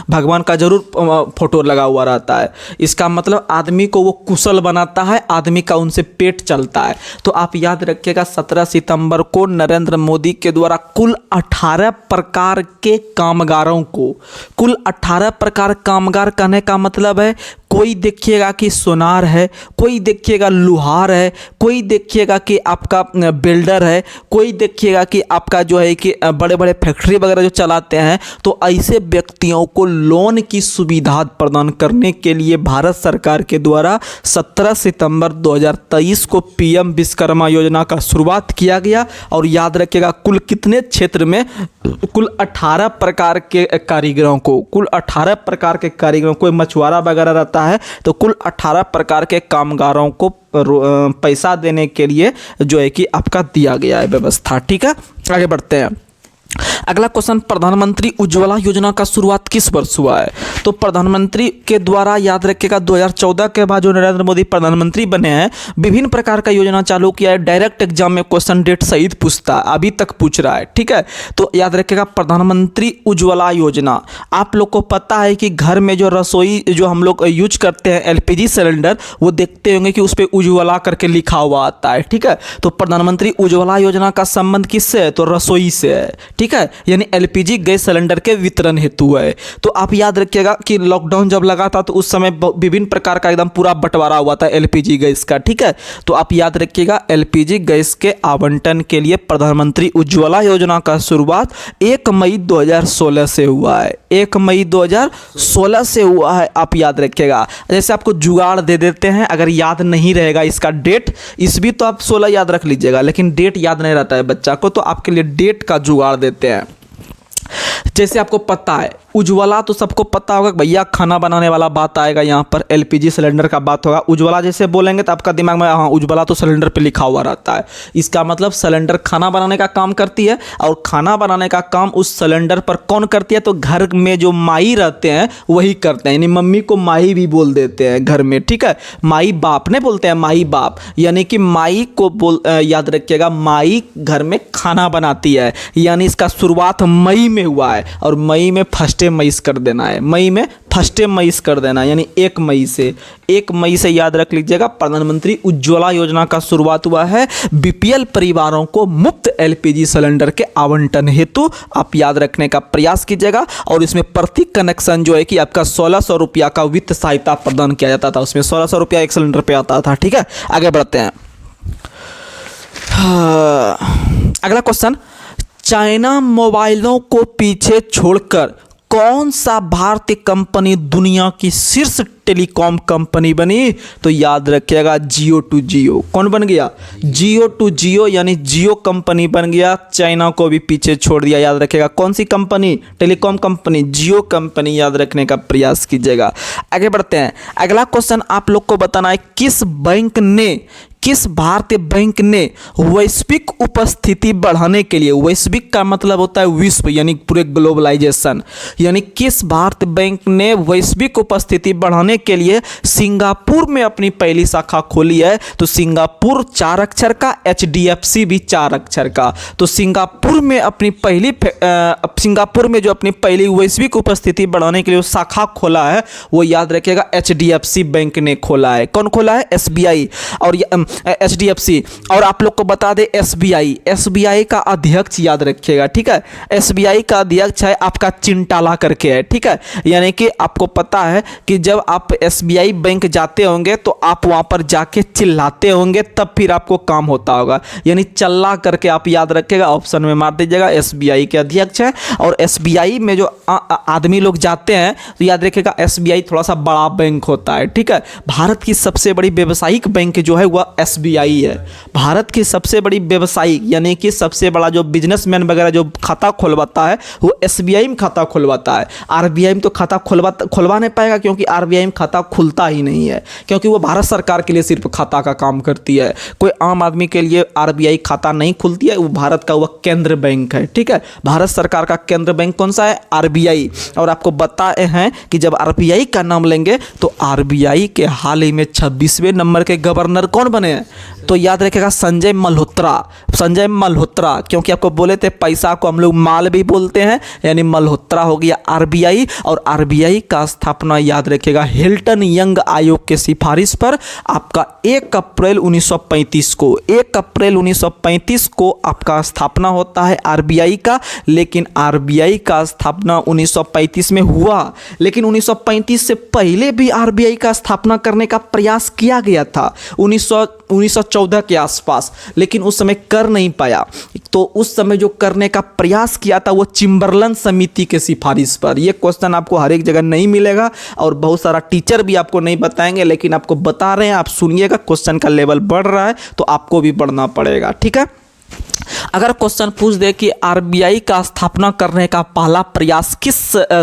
भगवान का जरूर फोटो लगा हुआ रहता है। इसका मतलब आदमी को वो कुशल बनाता है, आदमी का उनसे पेट चलता है। तो आप याद रखिएगा 17 सितंबर को नरेंद्र मोदी के द्वारा कुल 18 प्रकार के कामगारों को, कुल 18 प्रकार कामगार कहने का मतलब है, कोई देखिएगा कि सोनार है, कोई देखिएगा लुहार है, कोई देखिएगा कि आपका बिल्डर है, कोई देखिएगा कि आपका जो है कि बड़े बड़े फैक्ट्री वगैरह जो चलाते हैं। तो ऐसे व्यक्तियों को लोन की सुविधा प्रदान करने के लिए भारत सरकार के द्वारा 17 सितंबर 2023 को पीएम विश्वकर्मा योजना का शुरुआत किया गया। और याद रखिएगा कुल कितने क्षेत्र में, कुल 18 प्रकार के कारीगरों को, कुल 18 प्रकार के कारीगरों, कोई मछुआरा वगैरह रहता है तो कुल 18 प्रकार के कामगारों को पैसा देने के लिए जो है कि आपका दिया गया है व्यवस्था। ठीक है, आगे बढ़ते हैं। अगला क्वेश्चन, प्रधानमंत्री उज्ज्वला योजना का शुरुआत किस वर्ष हुआ है? तो प्रधानमंत्री के द्वारा याद रखिएगा 2014 के बाद जो नरेंद्र मोदी प्रधानमंत्री बने हैं, विभिन्न प्रकार का योजना चालू किया है। डायरेक्ट एग्जाम में क्वेश्चन डेट सहित पूछता है, अभी तक पूछ रहा है। ठीक है, तो याद रखिएगा प्रधानमंत्री उज्ज्वला योजना, आप लोग को पता है कि घर में जो रसोई जो हम लोग यूज करते हैं LPG सिलेंडर, वो देखते होंगे कि उस पर उज्ज्वला करके लिखा हुआ आता है। ठीक है, तो प्रधानमंत्री उज्ज्वला योजना का संबंध किससे है? तो रसोई से है। ठीक है, यानी LPG गैस सिलेंडर के वितरण हेतु है। तो आप याद रखिएगा कि लॉकडाउन जब लगा था तो उस समय विभिन्न प्रकार का एकदम पूरा बंटवारा हुआ था LPG गैस का। ठीक है, तो आप याद रखिएगा LPG गैस के आवंटन के लिए प्रधानमंत्री उज्ज्वला योजना का शुरुआत 1 मई 2016 से हुआ है। 1 मई 2016 से हुआ है, आप याद रखिएगा। जैसे आपको जुगाड़ दे देते हैं, अगर याद नहीं रहेगा इसका डेट, इस भी तो आप 16 याद रख लीजिएगा, लेकिन डेट याद नहीं रहता है बच्चा को, तो आपके लिए डेट का जुगाड़ देते हैं। जैसे आपको पता है उज्ज्वला, तो सबको पता होगा भैया खाना बनाने वाला बात आएगा, यहाँ पर LPG सिलेंडर का बात होगा। उज्ज्वला जैसे बोलेंगे तो आपका दिमाग में हाँ उज्ज्वला तो सिलेंडर पे लिखा हुआ रहता है। इसका मतलब सिलेंडर खाना बनाने का काम करती है, और खाना बनाने का काम उस सिलेंडर पर कौन करती है? तो घर में जो माई रहते हैं वही करते हैं, यानी मम्मी को माई भी बोल देते हैं घर में। ठीक है, माई बाप नहीं बोलते हैं, माई बाप, यानी कि माई को याद रखिएगा माई घर में खाना बनाती है, यानी इसका शुरुआत मई में हुआ है। और मई में फर्स्ट मई कर देना है, मई में फर्स्ट मई कर देना है, यानी 1 मई से याद रख लीजिएगा प्रधानमंत्री उज्ज्वला योजना का शुरुआत हुआ है। BPL परिवारों को मुफ्त LPG सिलेंडर के आवंटन हेतु आप याद रखने का प्रयास कीजिएगा। और इसमें प्रति कनेक्शन जो है कि आपका 1600 रुपया का वित्त सहायता प्रदान किया जाता था, उसमें 1600 रुपया एक सिलेंडर पे आता था। ठीक है, आगे बढ़ते हैं। अगला क्वेश्चन, चाइना मोबाइलों को पीछे छोड़कर कौन सा भारतीय कंपनी दुनिया की शीर्ष टेलीकॉम कंपनी बनी? तो याद रखिएगा जियो टू जियो। कौन बन गया? जियो टू जियो, यानी जियो कंपनी बन गया। चाइना को भी पीछे छोड़ दिया। याद रखिएगा कौन सी कंपनी? टेलीकॉम कंपनी, जियो कंपनी। याद रखने का प्रयास कीजिएगा। आगे बढ़ते हैं। अगला क्वेश्चन आप लोग को बताना है, किस भारतीय बैंक ने वैश्विक उपस्थिति बढ़ाने के लिए, वैश्विक का मतलब होता है विश्व, यानी पूरे ग्लोबलाइजेशन, यानी किस भारतीय बैंक ने वैश्विक उपस्थिति बढ़ाने के लिए सिंगापुर में अपनी पहली शाखा खोली है? तो सिंगापुर 4 अक्षर का, HDFC भी 4 अक्षर का। तो सिंगापुर में जो अपनी पहली वैश्विक उपस्थिति बढ़ाने के लिए शाखा खोला है वो याद रखिएगा HDFC बैंक ने खोला है। कौन खोला है? SBI और HDFC। और आप लोग को बता दें SBI का अध्यक्ष याद रखिएगा, ठीक है। SBI का अध्यक्ष है आपका चिंटाला करके है, ठीक है। यानी कि आपको पता है कि जब आप SBI बैंक जाते होंगे तो आप वहां पर जाके चिल्लाते होंगे, तब फिर आपको काम होता होगा, यानी चल्ला करके आप याद रखिएगा, ऑप्शन में मार दीजिएगा। SBI के अध्यक्ष है। और SBI में जो आदमी लोग जाते हैं तो याद रखिएगा SBI थोड़ा सा बड़ा बैंक होता है, ठीक है। भारत की सबसे बड़ी व्यावसायिक बैंक जो है वह SBI है। भारत की सबसे बड़ी व्यवसायिक, यानी कि सबसे बड़ा जो बिजनेसमैन वगैरह जो खाता खुलवाता है वो SBI में खाता खुलवाता है। RBI में तो खाता खुलवा नहीं पाएगा, क्योंकि RBI में खाता खुलता ही नहीं है, क्योंकि वो भारत सरकार के लिए सिर्फ खाता का काम करती है। कोई आम आदमी के लिए RBI खाता नहीं खुलती है। वो भारत का वह केंद्र बैंक है, ठीक है। भारत सरकार का केंद्र बैंक कौन सा है? RBI। और आपको बताए हैं कि जब RBI का नाम लेंगे तो RBI के हाल ही में 26वें नंबर के गवर्नर कौन बने हैं? तो याद रखिएगा संजय मल्होत्रा, क्योंकि आपको बोले थे पैसा को हम लोग माल भी बोलते हैं, यानी मल्होत्रा हो गया RBI। और RBI का स्थापना याद रखिएगा हिल्टन यंग आयोग के सिफारिश पर आपका 1 अप्रैल 1935 को आपका स्थापना होता है RBI का। लेकिन RBI का स्थापना 1935 में हुआ, लेकिन 1935 से पहले भी RBI का स्थापना करने का प्रयास किया गया था 1914 के आसपास, लेकिन उस समय कर नहीं पाया। तो उस समय जो करने का प्रयास किया था वो चिंबरलन समिति के सिफारिश पर। यह क्वेश्चन आपको हर एक जगह नहीं मिलेगा और बहुत सारा टीचर भी आपको नहीं बताएंगे, लेकिन आपको बता रहे हैं, आप सुनिएगा। क्वेश्चन का लेवल बढ़ रहा है तो आपको भी बढ़ना पड़ेगा, ठीक है। अगर क्वेश्चन पूछ दे कि RBI का स्थापना करने का पहला प्रयास किस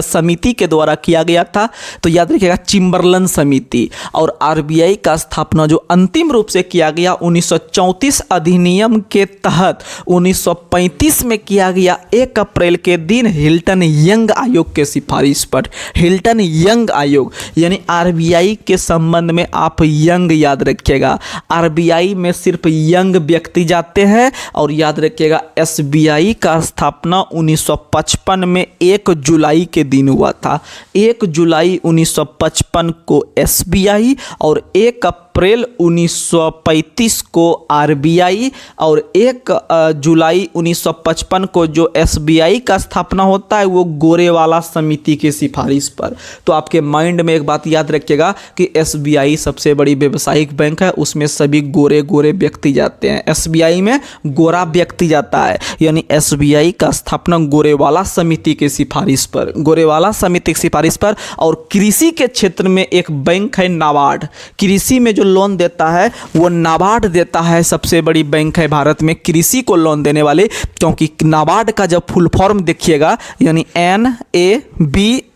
समिति के द्वारा किया गया था, तो याद रखिएगा चिंबरलन समिति। और RBI का स्थापना जो अंतिम रूप से किया गया 1934 अधिनियम के तहत 1935 में किया गया 1 अप्रैल के दिन हिल्टन यंग आयोग के सिफारिश पर। हिल्टन यंग आयोग, यानी RBI के संबंध में आप यंग याद रखिएगा। RBI में सिर्फ यंग व्यक्ति जाते हैं। और याद रखिएगा SBI का स्थापना 1955 में 1 जुलाई के दिन हुआ था। 1 जुलाई 1955 को SBI और 1 अप्रैल 1935 को RBI और 1 जुलाई 1955 को जो SBI का स्थापना होता है वो गोरेवाला समिति की सिफारिश पर। तो आपके माइंड में एक बात याद रखिएगा कि SBI सबसे बड़ी व्यावसायिक बैंक है, उसमें सभी गोरे व्यक्ति जाते हैं। SBI में गोरा व्यक्ति जाता है, यानी SBI का स्थापना गोरेवाला समिति के सिफारिश पर, गोरेवाला समिति की सिफारिश पर। और कृषि के क्षेत्र में एक बैंक है नाबार्ड। कृषि में जो लोन देता है वो नाबार्ड देता है, सबसे बड़ी बैंक है भारत में कृषि को लोन देने वाले। क्योंकि नाबार्ड का जब फुल फॉर्म देखिएगा, यानी NABARD,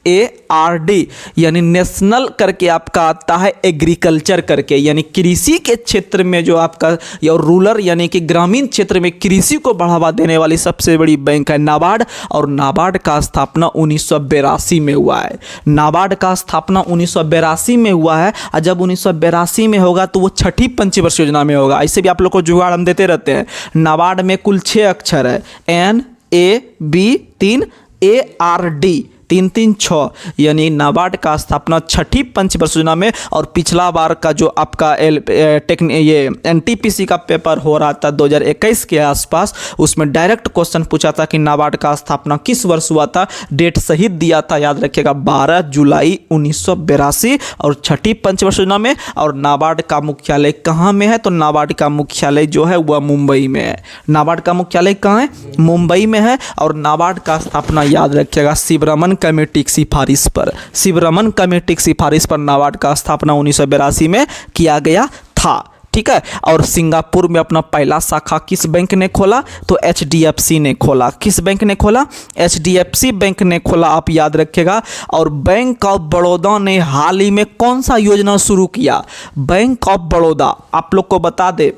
यानी नेशनल करके आपका आता है एग्रीकल्चर करके, यानी कृषि के क्षेत्र में जो आपका रूरल यानी कि ग्रामीण क्षेत्र में कृषि को बढ़ावा देने वाली सबसे बड़ी बैंक है नाबार्ड। और नाबार्ड का स्थापना 1982 में हुआ है। नाबार्ड का स्थापना 1982 में हुआ है। और जब 1982 में होगा तो वो 6ठी पंचवर्षीय योजना में होगा। ऐसे भी आप लोग को जुगाड़ हम देते रहते हैं। नाबार्ड में कुल 6 अक्षर है, NAB3ARD 336, यानी नाबार्ड का स्थापना 6ठी पंचवर्षीय योजना में। और पिछला बार का जो आपका ये NTPC का पेपर हो रहा था 2021 के आसपास, उसमें डायरेक्ट क्वेश्चन पूछा था कि नाबार्ड का स्थापना किस वर्ष हुआ था। डेट सही दिया था, याद रखिएगा 12 जुलाई 1982 और 6ठी पंचवर्षीय योजना में। और नाबार्ड का मुख्यालय कहाँ में है? तो नाबार्ड का मुख्यालय जो है वह मुंबई में है। नाबार्ड का मुख्यालय कहाँ है? मुंबई में है। और नाबार्ड का स्थापना याद रखिएगा शिवरमन कमेटी की सिफारिश पर। शिवरमन कमेटी की सिफारिश पर नाबार्ड का स्थापना 1982 में किया गया था। ठीक है। और सिंगापुर में अपना पहला शाखा किस बैंक ने खोला? तो HDFC ने खोला। किस बैंक ने खोला? HDFC बैंक ने खोला, आप याद रखिएगा। और बैंक ऑफ बड़ौदा ने हाल ही में कौन सा योजना शुरू किया? बैंक ऑफ बड़ौदा, आप लोग को बता दे,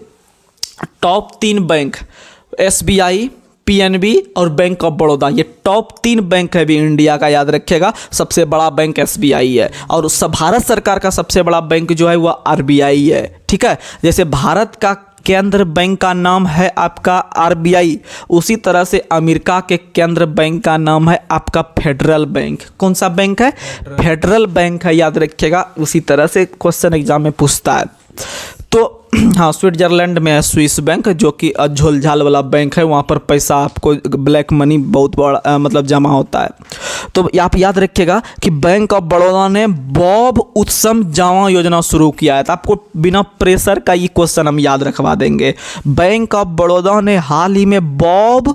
टॉप 3 बैंक SBI, PNB और बैंक ऑफ बड़ौदा, ये टॉप 3 बैंक है भी इंडिया का, याद रखिएगा। सबसे बड़ा बैंक SBI है और भारत सरकार का सबसे बड़ा बैंक जो है वह RBI है। ठीक है। जैसे भारत का केंद्र बैंक का नाम है आपका RBI, उसी तरह से अमेरिका के केंद्र बैंक का नाम है आपका फेडरल बैंक। कौन सा बैंक है? फेडरल बैंक है, याद रखिएगा। उसी तरह से क्वेश्चन एग्जाम में पूछता है। तो हाँ, स्विट्जरलैंड में है स्विस बैंक, जो कि झोलझाल वाला बैंक है, वहाँ पर पैसा आपको ब्लैक मनी बहुत बड़ा मतलब जमा होता है। तो आप याद रखिएगा कि बैंक ऑफ बड़ौदा ने बॉब उत्सव जमा योजना शुरू किया है। तो आपको बिना प्रेशर का ये क्वेश्चन हम याद रखवा देंगे। बैंक ऑफ बड़ौदा ने हाल ही में बॉब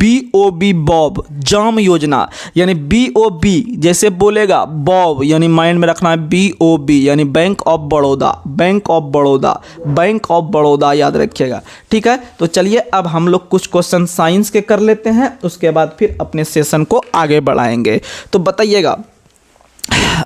BOB बॉब जाम योजना, यानी BOB जैसे बोलेगा बॉब, यानी माइंड में रखना है BOB यानी bank of Baroda, bank of Baroda, bank of Baroda, याद रखिएगा। ठीक है। तो चलिए अब हम लोग कुछ क्वेश्चन साइंस के कर लेते हैं, उसके बाद फिर अपने सेशन को आगे बढ़ाएंगे। तो बताइएगा,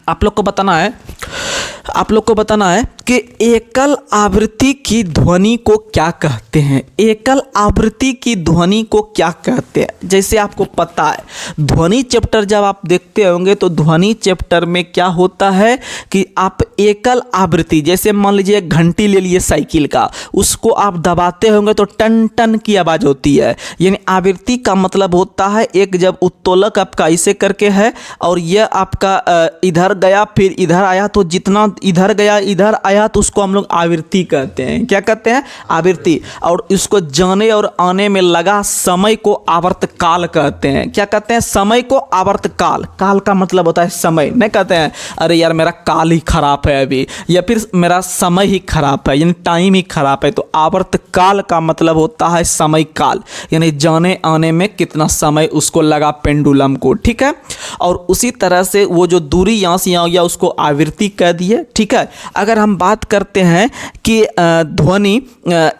आप लोग को बताना है कि एकल आवृत्ति की ध्वनि को क्या कहते हैं? एकल आवृत्ति की ध्वनि को क्या कहते हैं? जैसे आपको पता है, ध्वनि चैप्टर जब आप देखते होंगे तो ध्वनि चैप्टर में क्या होता है कि आप एकल आवृत्ति, जैसे मान लीजिए एक घंटी ले लिए साइकिल का, उसको आप दबाते होंगे तो टन टन की आवाज़ होती है। यानी आवृत्ति का मतलब होता है एक जब उत्तोलक आपका ऐसे करके है और यह आपका इधर गया फिर इधर आया, तो जितना इधर गया इधर आया तो उसको हम लोग आवृत्ति कहते हैं। क्या कहते हैं? आवृत्ति। और इसको जाने और आने में लगा समय को आवर्तकाल कहते हैं। क्या कहते हैं? समय को आवर्तकाल। काल का मतलब होता है समय। नहीं कहते हैं अरे यार मेरा काल ही खराब है अभी, या फिर मेरा समय ही खराब है, यानी टाइम ही खराब है। तो आवर्तकाल का मतलब होता है समय काल, यानी जाने आने में कितना समय उसको लगा पेंडुलम को। ठीक है। और उसी तरह से वो जो दूरी यहाँ से यहाँ हो गया उसको आवृत्ति कह दिए। ठीक है। अगर हम बात करते हैं कि ध्वनि,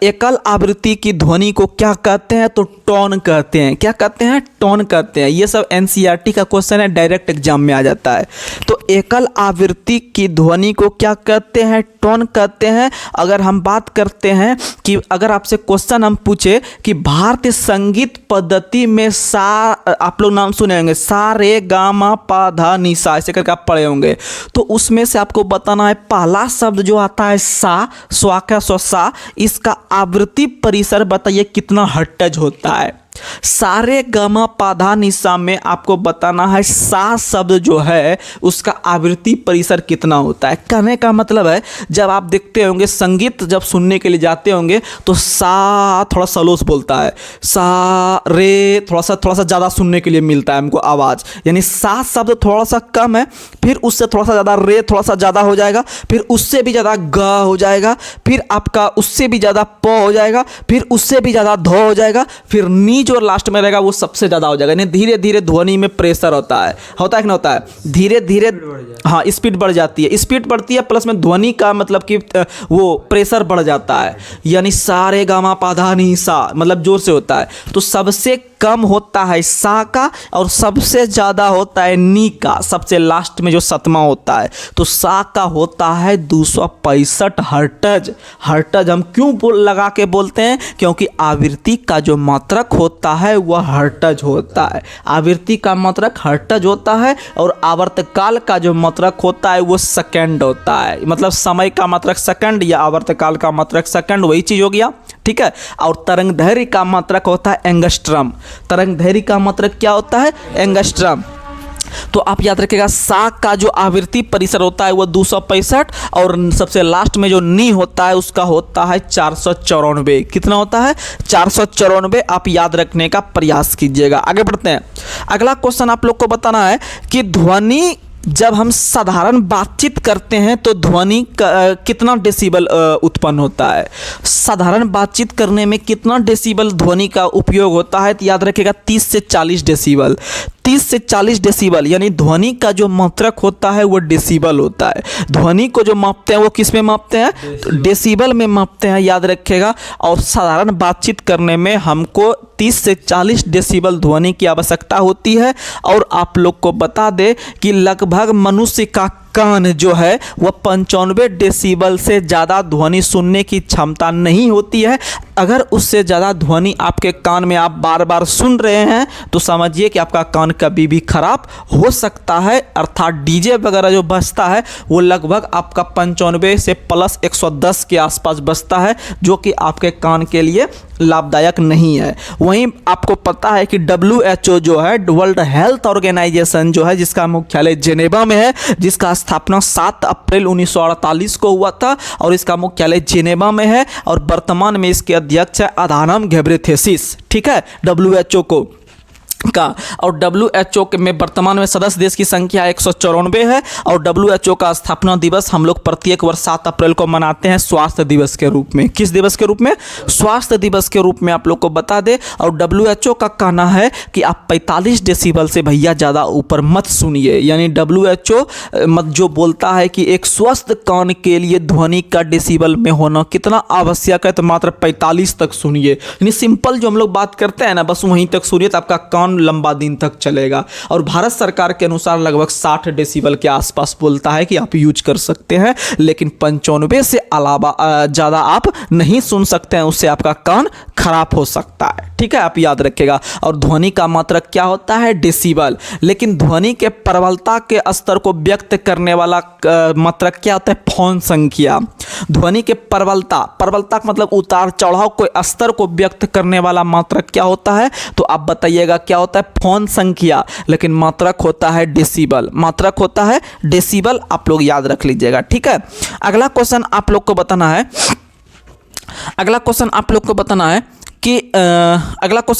एकल आवृत्ति की ध्वनि को क्या कहते हैं? तो टोन कहते हैं। क्या कहते हैं? टोन कहते हैं। ये सब NCERT का क्वेश्चन है, डायरेक्ट एग्जाम में आ जाता है। तो एकल आवृत्ति की ध्वनि को क्या कहते हैं? टोन कहते हैं। अगर हम बात करते हैं कि अगर आपसे क्वेश्चन हम पूछे कि भारतीय संगीत पद्धति में सा, आप लोग नाम सुने होंगे, सा रे गा मा पा धा नी सा, ऐसे करके आप पढ़े होंगे। तो उसमें से आपको बताना है पहला शब्द जो आता है सा, स्वाका सा, इसका आवृत्ति परिसर बताइए कितना हर्ट्ज होता है। सारे गमा पाधा निशा में आपको बताना है सा शब्द जो है उसका आवृत्ति परिसर कितना होता है। कहने का मतलब है जब आप देखते होंगे संगीत जब सुनने के लिए जाते होंगे तो सा थोड़ा सलोस बोलता है, सा रे थोड़ा सा ज़्यादा सुनने के लिए मिलता है हमको आवाज़, यानी सा शब्द थोड़ा सा कम है, फिर उससे थोड़ा सा ज़्यादा रे थोड़ा सा ज़्यादा हो जाएगा, फिर उससे भी ज़्यादा ग हो जाएगा, फिर आपका उससे भी ज़्यादा प हो जाएगा, फिर उससे भी ज़्यादा ध हो जाएगा, फिर नी जो लास्ट में रहेगा वो सबसे ज़्यादा हो जाएगा। यानी धीरे धीरे ध्वनि में प्रेशर होता है कि नहीं होता है, धीरे धीरे हाँ स्पीड बढ़ जाती है, स्पीड बढ़ती है प्लस में ध्वनि का मतलब कि वो प्रेशर बढ़ जाता है। यानी सारे गामा पाधा नी सा मतलब जोर से होता है, तो सबसे कम होता है सा का और सबसे ज़्यादा होता है नी का, सबसे लास्ट में जो सतमा होता है तो सा का होता है 265 हर्ट्ज। हर्ट्ज हम क्यों लगा के बोलते हैं? क्योंकि आवृत्ति का जो मात्रक होता है वह हर्ट्ज होता है, आवृत्ति का मात्रक हर्ट्ज होता है और आवर्तकाल का जो मात्रक होता है वो सेकंड होता है। मतलब समय का मात्रक सेकंड या आवर्तकाल का मात्रक सेकंड, वही चीज़ हो गया। ठीक है। और तरंगदैर्घ्य का मात्रक होता है एंगस्ट्रम। तरंगदैर्घ्य का मात्रक क्या होता है? एंगस्ट्रम। तो आप याद रखिएगा सा का जो आवृत्ति परिसर होता है वो 265 और सबसे लास्ट में जो नी होता है उसका होता है 494। कितना होता है? 494। आप याद रखने का प्रयास कीजिएगा। आगे बढ़ते हैं। अगला क्वेश्चन आप लोग को बताना है कि ध्वनि जब हम साधारण बातचीत करते हैं तो ध्वनि कितना डेसिबल उत्पन्न होता है? साधारण बातचीत करने में कितना डेसिबल ध्वनि का उपयोग होता है? तो याद रखिएगा 30 से 40 डेसिबल। 30 से 40 डेसिबल यानी ध्वनि का जो मात्रक होता है वो डेसिबल होता है। ध्वनि को जो मापते हैं वो किस में मापते हैं? तो डेसिबल में मापते हैं, याद रखिएगा। और साधारण बातचीत करने में हमको 30 से 40 डेसिबल ध्वनि की आवश्यकता होती है। और आप लोग को बता दें कि लगभग मनुष्य का कान जो है वह 95 डेसिबल से ज़्यादा ध्वनि सुनने की क्षमता नहीं होती है। अगर उससे ज़्यादा ध्वनि आपके कान में आप बार बार सुन रहे हैं तो समझिए कि आपका कान कभी भी खराब हो सकता है। अर्थात डीजे वगैरह जो बजता है वो लगभग आपका 95 से प्लस 110 के आसपास बजता है, जो कि आपके कान के लिए लाभदायक नहीं है। वहीं आपको पता है कि WHO जो है, वर्ल्ड हेल्थ ऑर्गेनाइजेशन जो है, जिसका मुख्यालय जेनेवा में है, जिसका स्थापना 7 अप्रैल 1948 को हुआ था और इसका मुख्यालय जेनेवा में है। और वर्तमान में इसके अध्यक्ष है अधानम घेब्रेयेसस, ठीक है, WHO को का। और WHO के में वर्तमान में सदस्य देश की संख्या 194 है। और WHO का स्थापना दिवस हम लोग प्रत्येक वर्ष 7 अप्रैल को मनाते हैं स्वास्थ्य दिवस के रूप में। किस दिवस के रूप में? स्वास्थ्य दिवस के रूप में आप लोग को बता दें। और WHO का कहना है कि आप 45 डेसिबल से भैया ज़्यादा ऊपर मत सुनिए। यानी WHO जो बोलता है कि एक स्वस्थ कान के लिए ध्वनि का डेसिबल में होना कितना आवश्यक है, तो मात्र 45 तक सुनिए। यानी सिंपल जो हम लोग बात करते हैं ना, बस वहीं तक सुनिए तो आपका कान लंबा दिन तक चलेगा। और भारत सरकार के अनुसार लगभग 60 डेसिबल के आसपास बोलता है कि आप यूज कर सकते हैं, लेकिन 95 से अलावा ज़्यादा आप नहीं सुन सकते हैं, उससे आपका कान खराब हो सकता है, ठीक है, आप याद रखिएगा। और ध्वनि का मात्रक क्या होता है? डेसिबल। लेकिन ध्वनि के प्रबलता के स्तर को व्यक्त करने वाला मात्रक क्या होता है? फोन संख्या। ध्वनि के प्रबलता का मतलब उतार चढ़ाव के स्तर को व्यक्त करने वाला मात्रक क्या होता है? तो आप बताइएगा क्या होता है? फोन संख्या। लेकिन मात्रक होता है डेसिबल। मात्रक होता है डेसिबल, आप लोग याद रख लीजिएगा, ठीक है। अगला क्वेश्चन आप लोग को बताना है कि अगला क्वेश्चन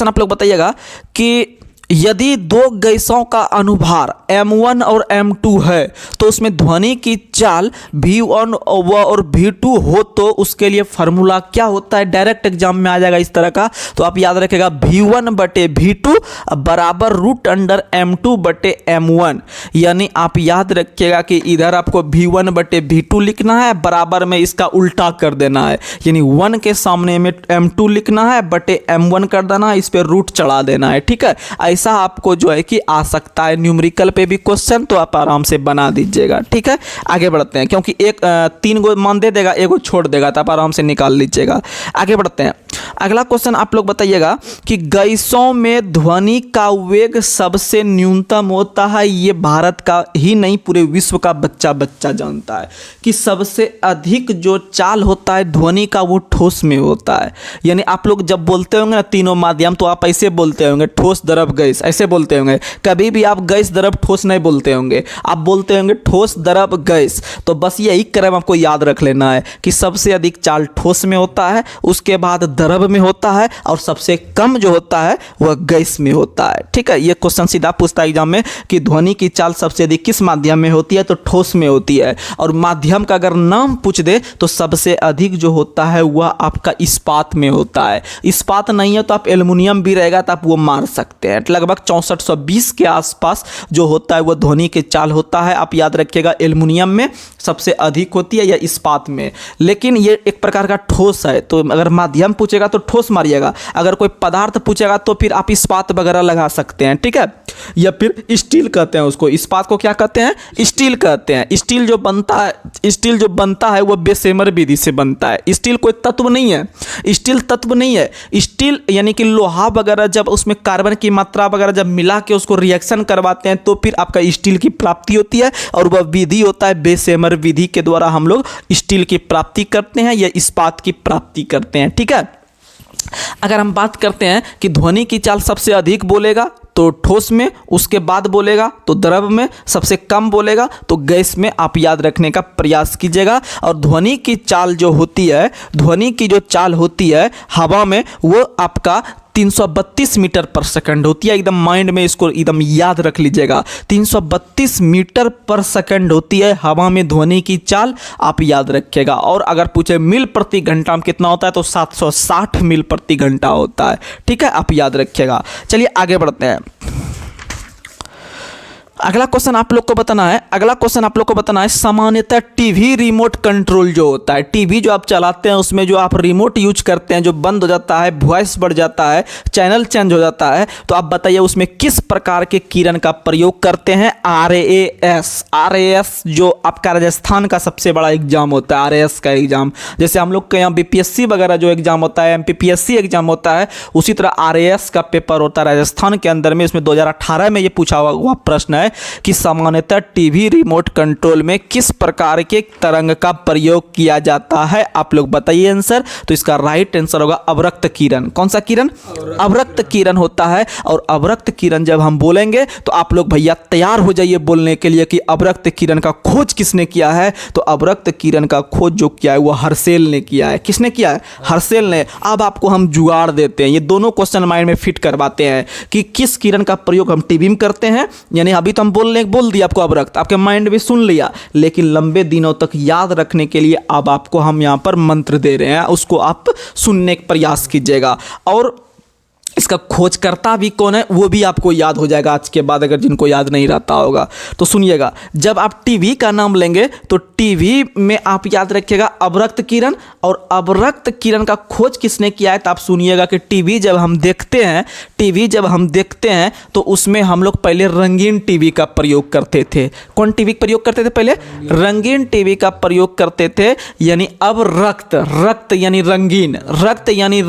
आप लोग बताइएगा कि यदि दो गैसों का अनुभार M1 और M2 है तो उसमें ध्वनि की चाल V1 और V2 हो तो उसके लिए फार्मूला क्या होता है? डायरेक्ट एग्जाम में आ जाएगा इस तरह का। तो आप याद रखेगा V1/V2 बराबर √M2/M1। यानी आप याद रखिएगा कि इधर आपको V1/V2 लिखना है, बराबर में इसका उल्टा कर देना है। यानी 1 के सामने में M2 लिखना है, बटे M1 कर देना है, इस पर रूट चढ़ा देना है, ठीक है। ऐसा आपको जो है कि आ सकता है न्यूमेरिकल पे भी क्वेश्चन, तो आप आराम से बना दीजिएगा, ठीक है। आगे बढ़ते हैं, क्योंकि 3 गो मान दे देगा, 1 गो छोड़ देगा, तो आप आराम से निकाल लीजिएगा। आगे बढ़ते हैं। अगला क्वेश्चन आप लोग बताइएगा कि गैसों में ध्वनि का वेग सबसे न्यूनतम होता है। ये भारत का ही नहीं पूरे विश्व का बच्चा जानता है कि सबसे अधिक जो चाल होता है ध्वनि का वो ठोस में होता है। यानी आप लोग जब बोलते होंगे ना तीनों माध्यम, तो आप ऐसे बोलते होंगे ठोस द्रव गैस, ऐसे बोलते होंगे। कभी भी आप गैस द्रव ठोस नहीं बोलते होंगे, आप बोलते होंगे ठोस द्रव गैस। तो बस यही क्रम आपको याद रख लेना है कि सबसे अधिक चाल ठोस में होता है, उसके बाद द्रव में होता है, और सबसे कम जो होता है वह गैस में होता है, ठीक है। यह क्वेश्चन सीधा पूछता है एग्जाम में कि ध्वनि की चाल सबसे अधिक किस माध्यम में होती है? तो ठोस में होती है। और माध्यम का अगर नाम पूछ दे तो सबसे अधिक जो होता है वह आपका इस्पात में होता है। इस्पात नहीं है तो आप एल्युमिनियम भी रहेगा तो आप वो मार सकते हैं। लगभग 6420 के आसपास जो होता है वह ध्वनि की चाल होता है। आप याद रखिएगा एल्युमिनियम में सबसे अधिक होती है या इस्पात में। लेकिन ये एक प्रकार का ठोस है, तो अगर माध्यम पूछेगा तो ठोस मारिएगा, अगर कोई पदार्थ पूछेगा तो फिर आप इस्पात वगैरह लगा सकते हैं, ठीक है। या फिर स्टील कहते हैं उसको, इस्पात को क्या कहते हैं? स्टील कहते हैं। स्टील जो बनता है वह बेसेमर विधि से बनता है। स्टील कोई तत्व नहीं है, स्टील तत्व नहीं है। स्टील यानी कि लोहा वगैरह जब उसमें कार्बन की मात्रा वगैरह जब मिला के उसको रिएक्शन करवाते हैं तो फिर आपका स्टील की प्राप्ति होती है, और वह विधि होता है बेसेमर विधि के द्वारा हम लोग स्टील की प्राप्ति करते हैं या इस्पात की प्राप्ति करते हैं, ठीक है। अगर हम बात करते हैं कि ध्वनि की चाल सबसे अधिक बोलेगा तो ठोस में, उसके बाद बोलेगा तो द्रव में, सबसे कम बोलेगा तो गैस में, आप याद रखने का प्रयास कीजिएगा। और ध्वनि की चाल जो होती है, ध्वनि की जो चाल होती है हवा में, वो आपका 332 मीटर पर सेकंड होती है। एकदम माइंड में इसको एकदम याद रख लीजिएगा, 332 मीटर पर सेकंड होती है हवा में ध्वनि की चाल, आप याद रखिएगा। और अगर पूछे मील प्रति घंटा में कितना होता है तो 760 मील प्रति घंटा होता है। ठीक है, आप याद रखिएगा। चलिए आगे बढ़ते हैं। अगला क्वेश्चन आप लोग को बताना है सामान्यतः टीवी रिमोट कंट्रोल जो होता है, टीवी जो आप चलाते हैं उसमें जो आप रिमोट यूज करते हैं, जो बंद हो जाता है, वॉइस बढ़ जाता है, चैनल चेंज हो जाता है, तो आप बताइए उसमें किस प्रकार के किरण का प्रयोग करते हैं। RAS जो आपका राजस्थान का सबसे बड़ा एग्जाम होता है, RAS का एग्जाम। जैसे हम लोग के यहाँ BPSC वगैरह जो एग्जाम होता है, MPPSC एग्जाम होता है, उसी तरह RAS का पेपर होता है राजस्थान के अंदर में। इसमें 2018 में ये पूछा हुआ प्रश्न है कि सामान्यतः टीवी रिमोट कंट्रोल में किस प्रकार के तरंग का प्रयोग किया जाता है। आप लोग बताइए आंसर। तो इसका राइट आंसर होगा अवरक्त किरण। कौन सा किरण? अवरक्त किरण होता है। और अवरक्त किरण जब हम बोलेंगे तो आप लोग भैया तैयार हो जाइए बोलने के लिए कि अवरक्त किरण का खोज किसने किया है। तो अवरक्त किरण का खोज जो किया है वो हर्शेल ने किया है। किसने किया है? हर्शेल ने। अब आपको हम जुगाड़ देते हैं, ये दोनों क्वेश्चन माइंड में फिट करवाते हैं कि किस किरण का प्रयोग हम टीवी में करते हैं। यानी अभी तो हम बोल दिया आपको अवरक्त, आपके माइंड में सुन लिया, लेकिन लंबे दिनों तक याद रखने के लिए अब आपको हम यहाँ पर मंत्र दे रहे हैं, उसको आप सुनने का प्रयास कीजिएगा। और इसका खोजकर्ता भी कौन है वो भी आपको याद हो जाएगा आज के बाद, अगर जिनको याद नहीं रहता होगा तो सुनिएगा। जब आप टीवी का नाम लेंगे तो टीवी में आप याद रखिएगा अवरक्त किरण। और अवरक्त किरण का खोज किसने किया है तो आप सुनिएगा कि टीवी जब हम देखते हैं तो उसमें हम लोग पहले रंगीन टीवी का प्रयोग करते थे। कौन टीवी का प्रयोग करते थे? पहले रंगीन टीवी का प्रयोग करते थे। यानी अब रक्त यानी रंगीन, रक्त यानी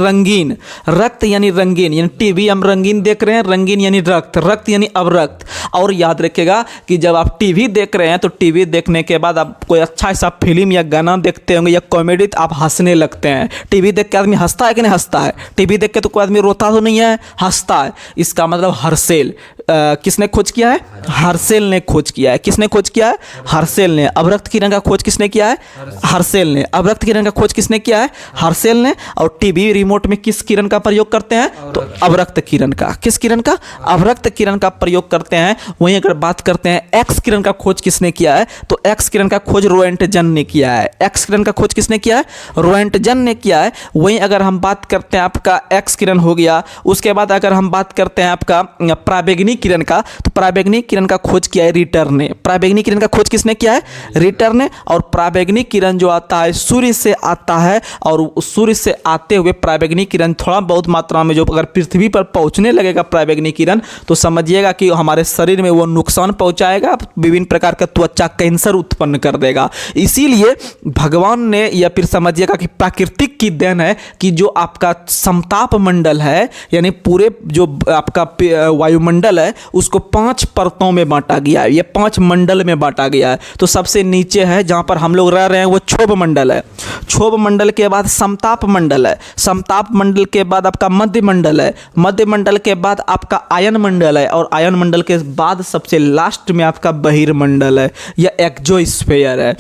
रंगीन, यानी टीवी हम रंगीन देख रहे हैं, रंगीन यानी रक्त यानी अवरक्त। और याद रखिएगा कि जब आप टीवी देख रहे हैं तो टीवी देखने के बाद आप कोई अच्छा ऐसा फिल्म या गाना देखते होंगे या कॉमेडी, तो आप हंसने लगते हैं। टीवी देख के आदमी हंसता है कि नहीं हंसता है? टीवी देख के तो कोई आदमी रोता तो नहीं है, हंसता है। इसका मतलब हर्शेल किसने खोज किया है? हर्शेल ने खोज किया है। किसने खोज किया है? हर्शेल ने। अवरक्त किरण का खोज किसने किया है? हर्शेल ने। अवरक्त किरण का खोज किसने किया है? हर्शेल ने। और टीवी रिमोट में किस किरण का प्रयोग करते हैं? तो अवरक्त किरण का। किस किरण का? अवरक्त किरण का प्रयोग करते हैं। वहीं अगर बात करते हैं एक्स किरण का खोज किसने किया है तो एक्स किरण का खोज रोएंटजन ने किया है। एक्स किरण का खोज किसने किया है? रोएंटजन ने किया है। वहीं अगर हम बात करते हैं आपका एक्स किरण हो गया, उसके बाद अगर हम बात करते हैं आपका पराबैंगनी किरण का, तो पराबैंगनी किरण का खोज किया है रिटर ने। पराबैंगनी किरण का खोज किसने किया है? रिटर ने। और पराबैंगनी किरण जो आता है सूर्य से आता है, और सूर्य से आते हुए पराबैंगनी किरण थोड़ा बहुत मात्रा में जो अगर पृथ्वी पर पहुंचने लगेगा पराबैंगनी किरण, तो समझिएगा कि हमारे शरीर में वो नुकसान पहुंचाएगा, विभिन्न प्रकार का त्वचा कैंसर उत्पन्न कर देगा। इसीलिए भगवान ने, या फिर समझिएगा कि प्राकृतिक की देन है कि जो आपका समताप मंडल है, यानी पूरे जो आपका वायुमंडल है उसको 5 परतों में बांटा गया है। ये 5 मंडल में बांटा गया है। तो सबसे नीचे है जहां पर हम लोग रह रहे हैं वो क्षोभ मंडल है। क्षोभ मंडल के बाद समताप मंडल है। समताप मंडल के बाद आपका मध्य मंडल है। मध्य मंडल के बाद आपका आयन मंडल है। और आयन मंडल के बाद सबसे लास्ट में आपका बहिर्मंडल है या एक्सोस्फीयर है।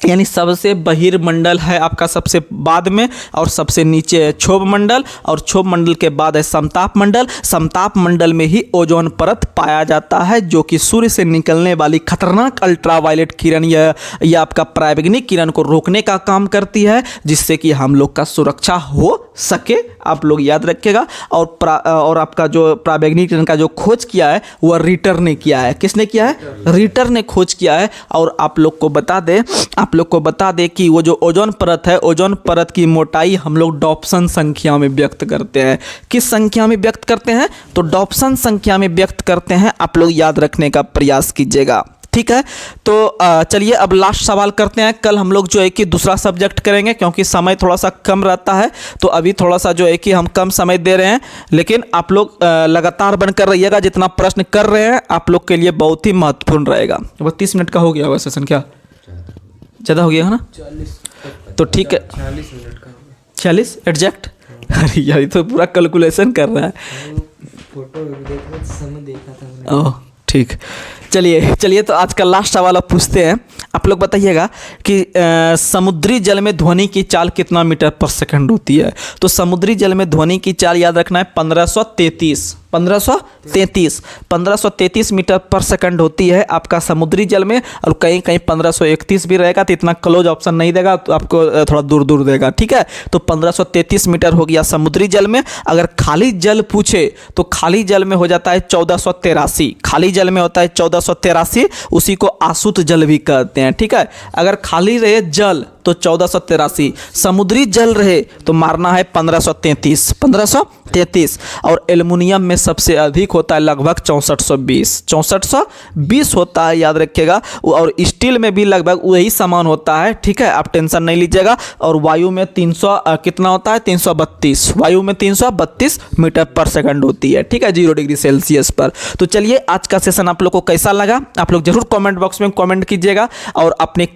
यानी सबसे बहिर्मंडल है आपका सबसे बाद में, और सबसे नीचे है क्षोभ मंडल, और क्षोभ मंडल के बाद है समताप मंडल। समताप मंडल में ही ओजोन परत पाया जाता है, जो कि सूर्य से निकलने वाली खतरनाक अल्ट्रावायलेट किरण या आपका पराबैंगनी किरण को रोकने का काम करती है, जिससे कि हम लोग का सुरक्षा हो सके। आप लोग याद रखिएगा। और आपका जो पराबैंगनी किरण का जो खोज किया है वह रिटर ने किया है। किसने किया है? रिटर ने खोज किया है। और आप लोग को बता दे कि वो जो ओजोन परत है, ओजोन परत की मोटाई हम लोग डॉप्सन संख्या में व्यक्त करते हैं। किस संख्या में व्यक्त करते हैं? तो डॉप्सन संख्या में व्यक्त करते हैं। आप लोग याद रखने का प्रयास कीजिएगा, ठीक है। तो चलिए अब लास्ट सवाल करते हैं। कल हम लोग जो है कि दूसरा सब्जेक्ट करेंगे, क्योंकि समय थोड़ा सा कम रहता है, तो अभी थोड़ा सा जो है कि हम कम समय दे रहे हैं। लेकिन आप लोग लगातार बनकर रहिएगा। जितना प्रश्न कर रहे हैं आप लोग के लिए बहुत ही महत्वपूर्ण रहेगा। 32 मिनट का हो गया होगा सेशन, क्या ज़्यादा हो गया है ना? 40 तो ठीक है, 40 मिनट का हो गया। 40 एग्जैक्ट। अरे यार ये तो पूरा कैलकुलेशन कर रहा है। फोटो देखा, समय देखा था मैंने। ओह ठीक। चलिए तो आज का लास्ट सवाल आप पूछते हैं। आप लोग बताइएगा कि समुद्री जल में ध्वनि की चाल कितना मीटर पर सेकंड होती है। तो समुद्री जल में ध्वनि की चाल याद रखना है 1533 मीटर पर सेकंड होती है आपका समुद्री जल में, और कहीं कहीं 1531 भी रहेगा, तो इतना क्लोज ऑप्शन नहीं देगा, तो आपको थोड़ा दूर दूर देगा, ठीक है। तो 1533 मीटर हो गया समुद्री जल में। अगर खाली जल पूछे तो खाली जल में हो जाता है 1483, खाली जल में होता है 1483, उसी को आसुत जल भी कहते हैं, ठीक है। अगर खाली रहे जल तो 1483, समुद्री जल रहे तो मारना है 1533, और एल्युमिनियम में सबसे अधिक होता है लगभग 6420 होता है, याद रखिएगा। और स्टील में भी लगभग वही समान होता है, ठीक है, आप टेंशन नहीं लीजिएगा। और वायु में 300 कितना होता है 332, वायु में 332 मीटर पर सेकंड होती है, ठीक है, 0 डिग्री सेल्सियस पर। तो चलिए आज का सेशन आप लोग को कैसा लगा, आप लोग जरूर कमेंट बॉक्स में कमेंट कीजिएगा, और अपने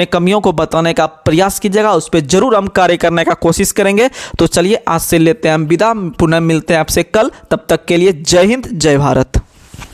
कमियों को बताने का प्रयास कीजिएगा, उस पर जरूर हम कार्य करने का कोशिश करेंगे। तो चलिए आज से लेते हैं हम विदा, पुनः मिलते हैं आपसे कल, तब तक के लिए जय हिंद जय भारत।